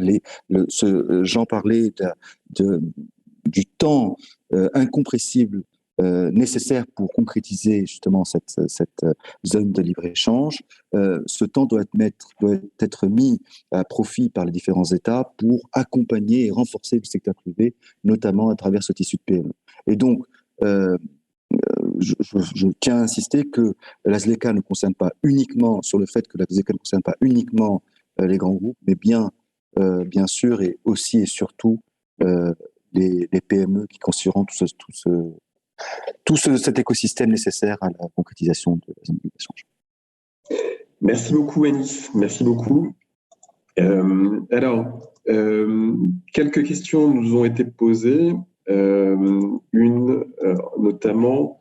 j'en parlais du temps incompressible nécessaire pour concrétiser justement cette zone de libre-échange. Ce temps doit être mis à profit par les différents États pour accompagner et renforcer le secteur privé, notamment à travers ce tissu de PME. Et donc, je tiens à insister que la ZLECA ne concerne pas uniquement, sur le fait que la ZLECA ne concerne pas uniquement les grands groupes, mais bien sûr et aussi et surtout les PME qui constitueront cet écosystème nécessaire à la concrétisation de la zone de libre-échange. Merci beaucoup, Anis. Merci beaucoup. Quelques questions nous ont été posées. Notamment.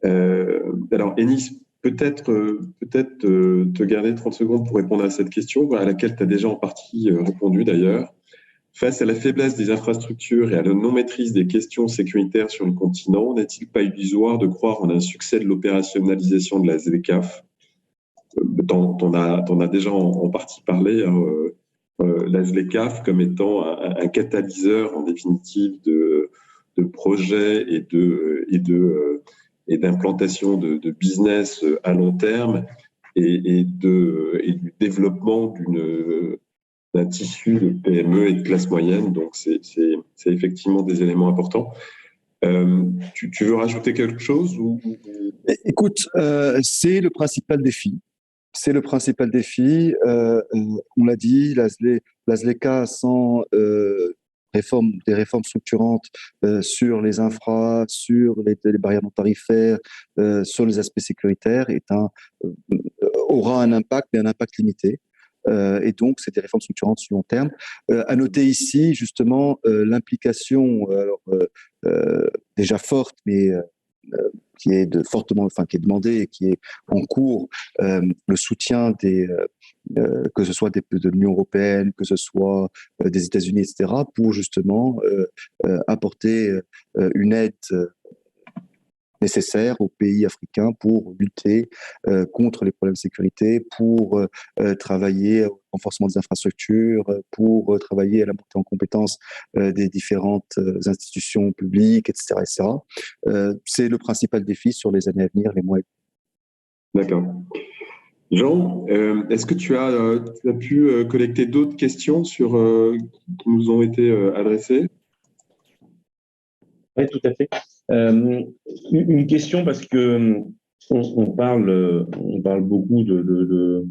Anis, peut-être te garder 30 secondes pour répondre à cette question, à laquelle tu as déjà en partie répondu d'ailleurs. Face à la faiblesse des infrastructures et à la non-maîtrise des questions sécuritaires sur le continent, n'est-il pas illusoire de croire en un succès de l'opérationnalisation de la ZLECAf ? T'en as déjà en partie parlé, la ZLECAf comme étant un catalyseur en définitive de projets et d'implantation de business à long terme et du développement d'un tissu de PME et de classe moyenne. Donc, c'est effectivement des éléments importants. Tu veux rajouter quelque chose Écoute, c'est le principal défi. C'est le principal défi. On l'a dit, la ZLECA sans des réformes structurantes sur les infras, sur les barrières non tarifaires, sur les aspects sécuritaires, aura un impact, mais un impact limité. Et donc, c'est des réformes structurantes sur long terme. À noter ici, justement, l'implication déjà forte, mais qui est demandée et qui est en cours, le soutien que ce soit de l'Union européenne, que ce soit des États-Unis, etc., pour justement apporter une aide nécessaire aux pays africains pour lutter contre les problèmes de sécurité, pour travailler au renforcement des infrastructures, pour travailler à la montée en compétences des différentes institutions publiques, etc. C'est le principal défi sur les années à venir, les mois. D'accord. Jean, est-ce que tu as pu collecter d'autres questions qui nous ont été adressées ? Oui, tout à fait. Une question, parce que on parle beaucoup je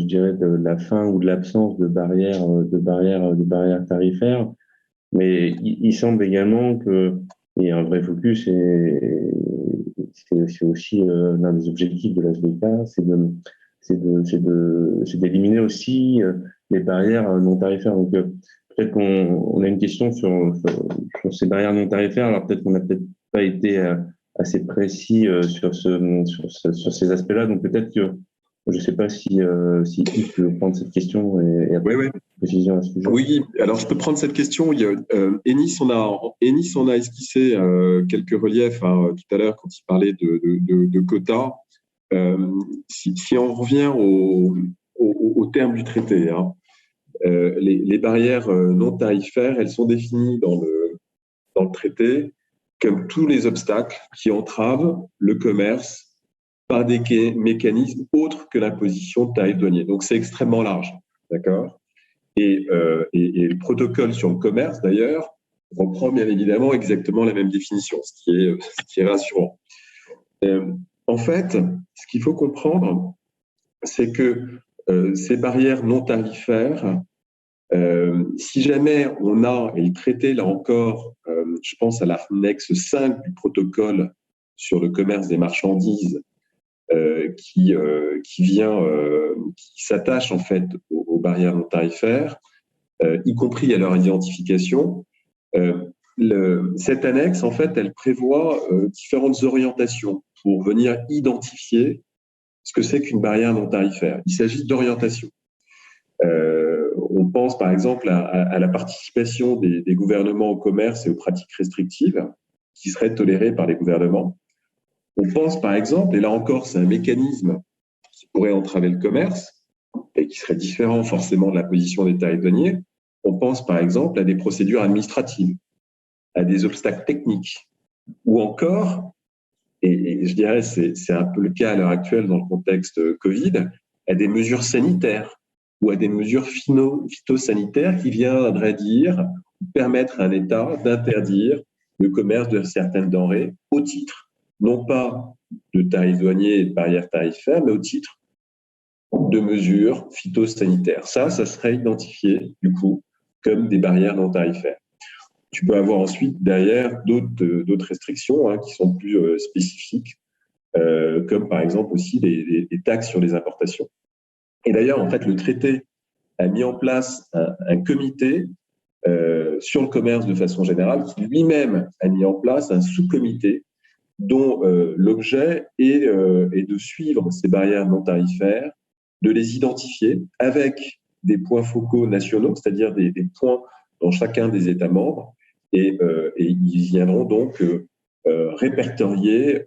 dirais de la fin ou de l'absence de barrières tarifaires, mais il semble également qu'il y a un vrai focus, et c'est aussi l'un des objectifs de la ZLECA, c'est d'éliminer aussi les barrières non tarifaires. Donc, peut-être qu'on a une question sur ces barrières non tarifaires. Alors peut-être qu'on n'a pas été assez précis sur ces aspects-là. Donc peut-être que je ne sais pas si Yves peut prendre cette question et apporter une précision à ce sujet. Oui, alors je peux prendre cette question. Enis, on a esquissé quelques reliefs tout à l'heure quand il parlait de quotas. Si on revient au terme du traité, les barrières non tarifaires, elles sont définies dans le traité comme tous les obstacles qui entravent le commerce par des mécanismes autres que l'imposition de tarifs douaniers. Donc, c'est extrêmement large, d'accord ? Et le protocole sur le commerce, d'ailleurs, reprend bien évidemment exactement la même définition, ce qui est rassurant. En fait, ce qu'il faut comprendre, c'est que ces barrières non tarifaires, si jamais on a, et le traité là encore, je pense à l'annexe 5 du protocole sur le commerce des marchandises, qui s'attache en fait aux barrières non tarifaires, y compris à leur identification. Cette annexe, en fait, elle prévoit différentes orientations pour venir identifier ce que c'est qu'une barrière non tarifaire. Il s'agit d'orientation. On pense par exemple à la participation des gouvernements au commerce et aux pratiques restrictives qui seraient tolérées par les gouvernements. On pense par exemple, et là encore c'est un mécanisme qui pourrait entraver le commerce et qui serait différent forcément de la position des tarifs douaniers, on pense par exemple à des procédures administratives, à des obstacles techniques, ou encore, et je dirais c'est un peu le cas à l'heure actuelle dans le contexte Covid, à des mesures sanitaires ou à des mesures phytosanitaires qui viendraient dire, permettre à un État d'interdire le commerce de certaines denrées au titre, non pas de tarifs douaniers et de barrières tarifaires, mais au titre de mesures phytosanitaires. Ça serait identifié, du coup, comme des barrières non tarifaires. Tu peux avoir ensuite, derrière, d'autres restrictions qui sont plus spécifiques, comme par exemple aussi les taxes sur les importations. Et d'ailleurs, en fait, le traité a mis en place un comité sur le commerce de façon générale, qui lui-même a mis en place un sous-comité dont l'objet est de suivre ces barrières non tarifaires, de les identifier avec des points focaux nationaux, c'est-à-dire des points dans chacun des États membres, et ils viendront donc répertorier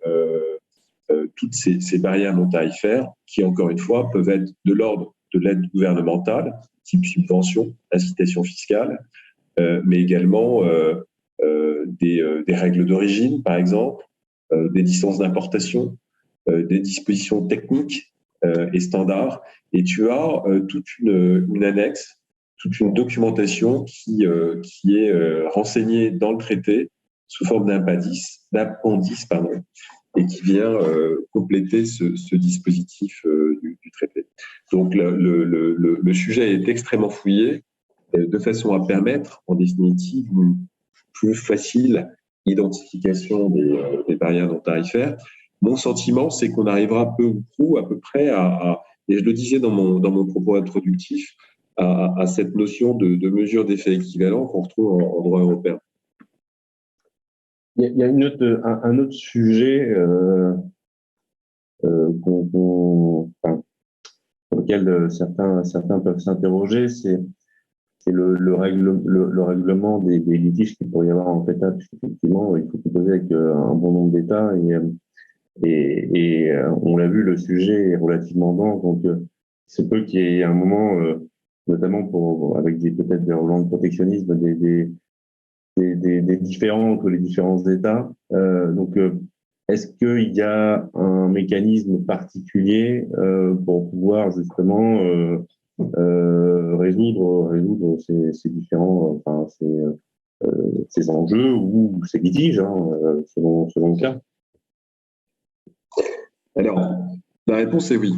toutes ces barrières non tarifaires qui, encore une fois, peuvent être de l'ordre de l'aide gouvernementale, type subvention, incitation fiscale, mais également des règles d'origine, par exemple, des licences d'importation, des dispositions techniques et standards. Et tu as toute une annexe, toute une documentation qui est renseignée dans le traité sous forme d'appendice, et qui vient compléter ce dispositif du traité. Donc le sujet est extrêmement fouillé, de façon à permettre, en définitive, une plus facile identification des barrières non tarifaires. Mon sentiment, c'est qu'on arrivera peu ou prou, à peu près, et je le disais dans mon propos introductif, à cette notion de mesure d'effet équivalent qu'on retrouve en droit européen. Il y a un autre sujet sur lequel certains peuvent s'interroger, c'est le règlement des litiges qu'il pourrait y avoir en fait, puisqu'effectivement, il faut composer avec un bon nombre d'États et on l'a vu, le sujet est relativement dense, donc c'est peu qu'il y ait un moment, notamment avec peut-être des relents de protectionnisme, des différends entre les différents États. Donc, est-ce qu'il y a un mécanisme particulier pour pouvoir justement résoudre ces différents, ces enjeux ou ces litiges, selon le cas? Alors, la réponse est oui.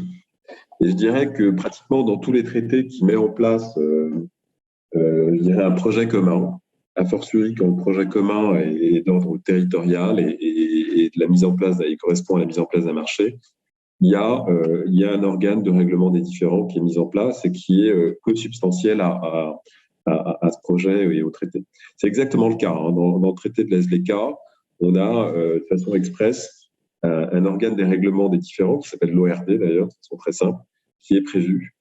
Et je dirais que pratiquement dans tous les traités qui mettent en place, je dirais un projet commun, a fortiori quand le projet commun est d'ordre territorial et de la mise en place, il correspond à la mise en place d'un marché, il y a un organe de règlement des différends qui est mis en place et qui est consubstantiel à ce projet et au traité. C'est exactement le cas. Dans le traité de la SLK, on a de façon expresse un organe des règlements des différends qui s'appelle l'ORD d'ailleurs, de façon très simple, qui est prévu.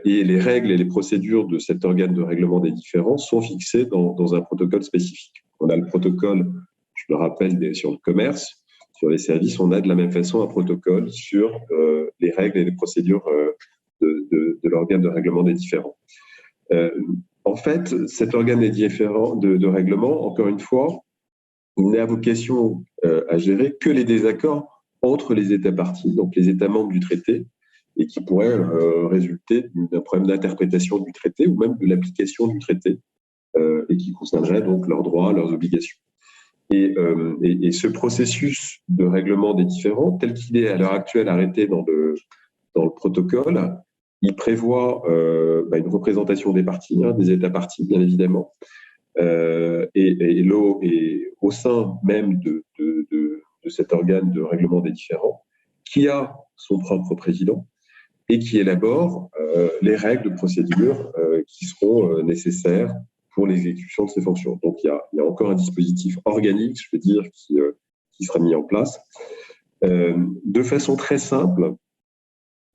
Et les règles et les procédures de cet organe de règlement des différends sont fixées dans un protocole spécifique. On a le protocole, je le rappelle, sur le commerce, sur les services, on a de la même façon un protocole sur les règles et les procédures de l'organe de règlement des différends. En fait, cet organe des différends de règlement, encore une fois, il n'a vocation à gérer que les désaccords entre les États parties, donc les États membres du traité, et qui pourraient résulter d'un problème d'interprétation du traité ou même de l'application du traité, et qui concernerait donc leurs droits, leurs obligations. Et ce processus de règlement des différends, tel qu'il est à l'heure actuelle arrêté dans le protocole, il prévoit une représentation des parties, des États parties, bien évidemment, et au sein même de cet organe de règlement des différends, qui a son propre président, et qui élabore les règles de procédure qui seront nécessaires pour l'exécution de ces fonctions. Donc, il y a encore un dispositif organique, je veux dire, qui sera mis en place. De façon très simple,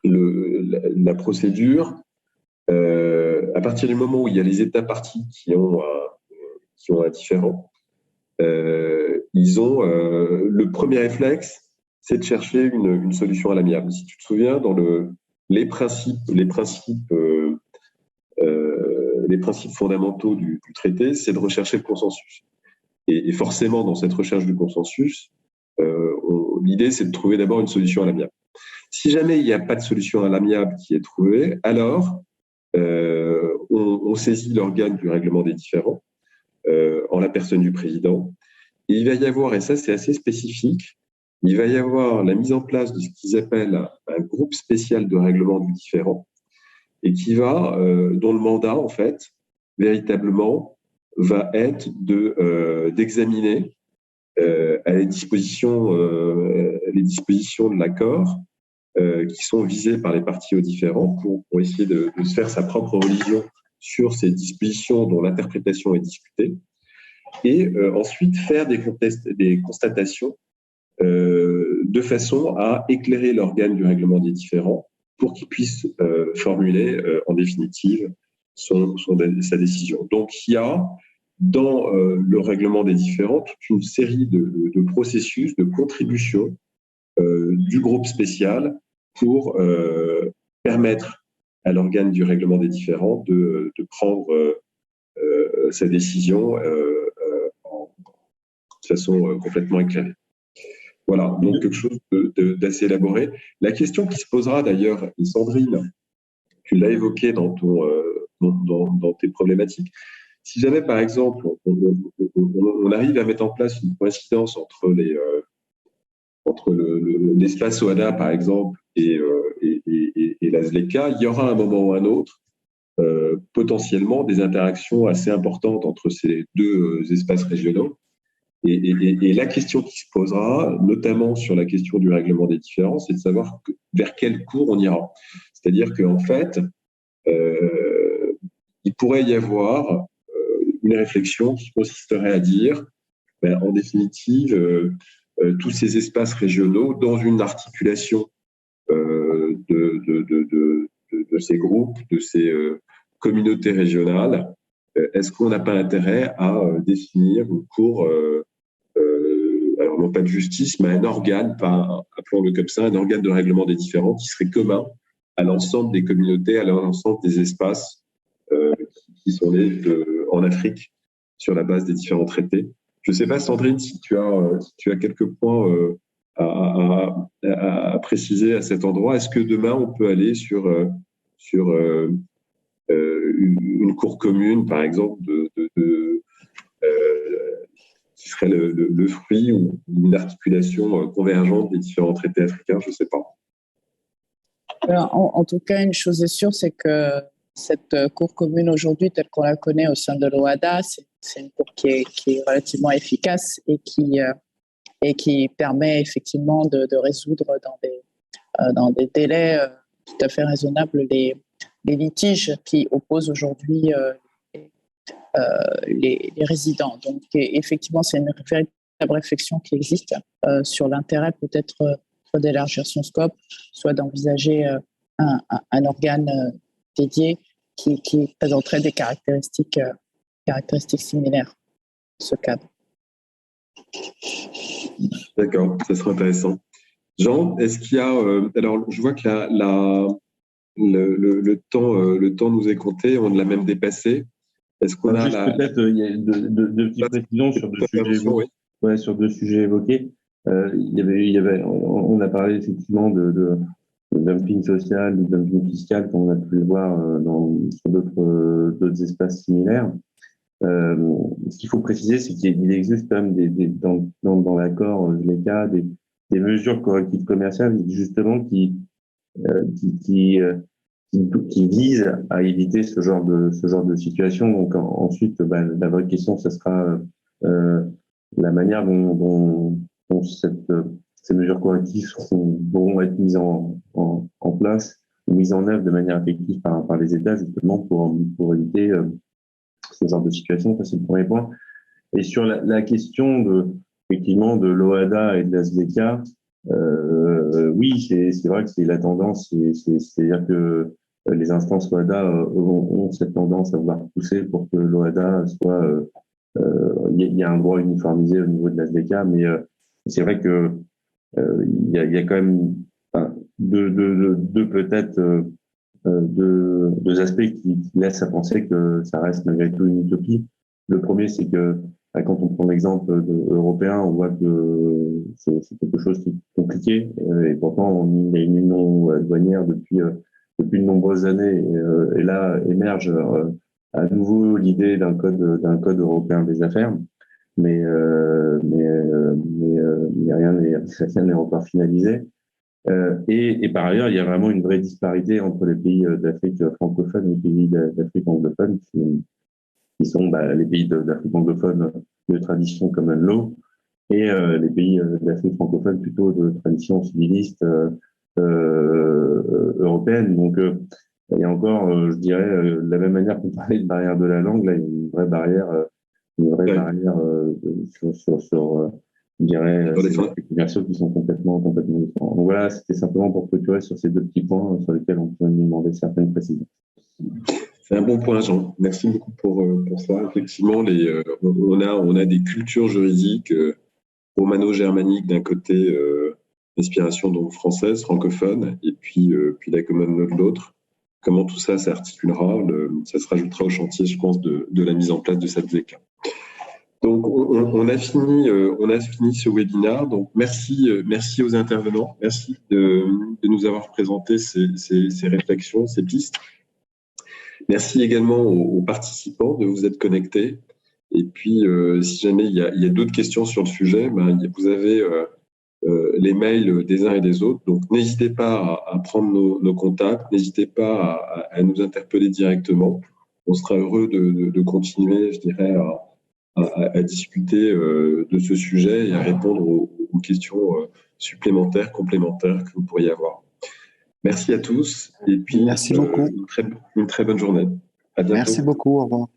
la procédure À partir du moment où il y a les États parties qui ont un différend, ils ont le premier réflexe, c'est de chercher une solution à l'amiable. Si tu te souviens, dans les principes fondamentaux du traité, c'est de rechercher le consensus. Et forcément, dans cette recherche du consensus, l'idée, c'est de trouver d'abord une solution à l'amiable. Si jamais il n'y a pas de solution à l'amiable qui est trouvée, alors on saisit l'organe du règlement des différends en la personne du président. Et il va y avoir, et ça c'est assez spécifique, il va y avoir la mise en place de ce qu'ils appellent un groupe spécial de règlement du différend, et dont le mandat, en fait, véritablement, va être d'examiner les dispositions de l'accord qui sont visées par les parties aux différends pour essayer de se faire sa propre religion sur ces dispositions dont l'interprétation est discutée, et ensuite faire des constatations de façon à éclairer l'organe du règlement des différends pour qu'il puisse formuler en définitive sa décision. Donc il y a dans le règlement des différends toute une série de processus, de contributions du groupe spécial pour permettre à l'organe du règlement des différends de prendre sa décision de façon complètement éclairée. Voilà, donc quelque chose d'assez élaboré. La question qui se posera d'ailleurs, et Sandrine, tu l'as évoqué dans tes problématiques, si jamais par exemple on arrive à mettre en place une coïncidence entre l'espace OADA par exemple et la ZLECA, il y aura à un moment ou à un autre potentiellement des interactions assez importantes entre ces deux espaces régionaux. Et la question qui se posera, notamment sur la question du règlement des différends, c'est de savoir vers quel cours on ira. C'est-à-dire qu'en fait, il pourrait y avoir une réflexion qui consisterait à dire, en définitive, tous ces espaces régionaux, dans une articulation de ces groupes, de ces communautés régionales, est-ce qu'on n'a pas intérêt à définir une cour alors non pas de justice, mais un organe, appelons-le comme ça, un organe de règlement des différends qui serait commun à l'ensemble des communautés, à l'ensemble des espaces qui sont nés en Afrique sur la base des différents traités. Je ne sais pas, Sandrine, si tu as quelques points à préciser à cet endroit. Est-ce que demain, on peut aller sur une cour commune, par exemple, qui serait le fruit ou une articulation convergente des différents traités africains, je ne sais pas. Alors, en tout cas, une chose est sûre, c'est que cette cour commune aujourd'hui, telle qu'on la connaît au sein de l'OADA, c'est une cour qui est relativement efficace et qui permet effectivement de résoudre dans des délais tout à fait raisonnables les litiges qui opposent aujourd'hui les résidents. Donc, effectivement, c'est une véritable réflexion qui existe sur l'intérêt peut-être soit d'élargir son scope, soit d'envisager un organe dédié qui présenterait des caractéristiques similaires à ce cadre. D'accord, ça sera intéressant. Jean, est-ce qu'il y a... alors, je vois que le temps nous est compté, on l'a même dépassé. Est-ce qu'on a peut-être il y a deux petites précisions sur deux sujets évoqués. Ouais, sur deux sujets évoqués. On a parlé effectivement de dumping social, de dumping fiscal, comme on a pu le voir sur d'autres espaces similaires. Ce qu'il faut préciser, c'est qu'il existe quand même dans l'accord ZLECA des mesures correctives commerciales justement qui vise à éviter ce genre de situation. Donc ensuite, la vraie question, ce sera la manière dont ces mesures correctives pourront être mises en place ou mises en œuvre de manière effective par les États, justement pour éviter ce genre de situation. Ça, c'est le premier point. Et sur la question effectivement de l'OADA et de la ZLECA, oui, c'est vrai que c'est la tendance, c'est-à-dire que les instances OHADA ont cette tendance à vouloir pousser pour que l'OHADA soit il y a un droit uniformisé au niveau de la SDK, mais c'est vrai que il y a quand même deux aspects qui laissent à penser que ça reste malgré tout une utopie. Le premier, c'est que quand on prend l'exemple européen, on voit que c'est quelque chose qui est compliqué, et pourtant il y a une union douanière depuis de nombreuses années, et là émerge à nouveau l'idée d'un code européen des affaires, mais rien n'est encore finalisé. Et par ailleurs, il y a vraiment une vraie disparité entre les pays d'Afrique francophone et les pays d'Afrique anglophone, qui sont les pays d'Afrique anglophone de tradition common law, et les pays d'Afrique francophone plutôt de tradition civiliste européenne. Donc, il y a encore, je dirais, de la même manière qu'on parlait de barrière de la langue, là, il y a une vraie barrière sur je dirais, ces aspects commerciaux qui sont complètement différents. Donc voilà, c'était simplement pour clôturer sur ces deux petits points sur lesquels on peut nous demander certaines précisions. C'est un bon point, Jean. Merci beaucoup pour ça. Effectivement, on a des cultures juridiques romano-germaniques d'un côté, inspiration donc française, francophone, et puis la common law de l'autre. Comment tout ça s'articulera, ça se rajoutera au chantier, je pense, de la mise en place de cette ZK. Donc, on a fini ce webinaire. Donc, merci aux intervenants. Merci de nous avoir présenté ces réflexions, ces pistes. Merci également aux participants de vous être connectés. Et puis, si jamais il y a d'autres questions sur le sujet, vous avez les mails des uns et des autres. Donc, n'hésitez pas à prendre nos contacts. N'hésitez pas à nous interpeller directement. On sera heureux de continuer, je dirais, à discuter de ce sujet et à répondre aux questions supplémentaires, complémentaires que vous pourriez avoir. Merci à tous et puis merci beaucoup. Une très bonne journée. À bientôt. Merci beaucoup, au revoir.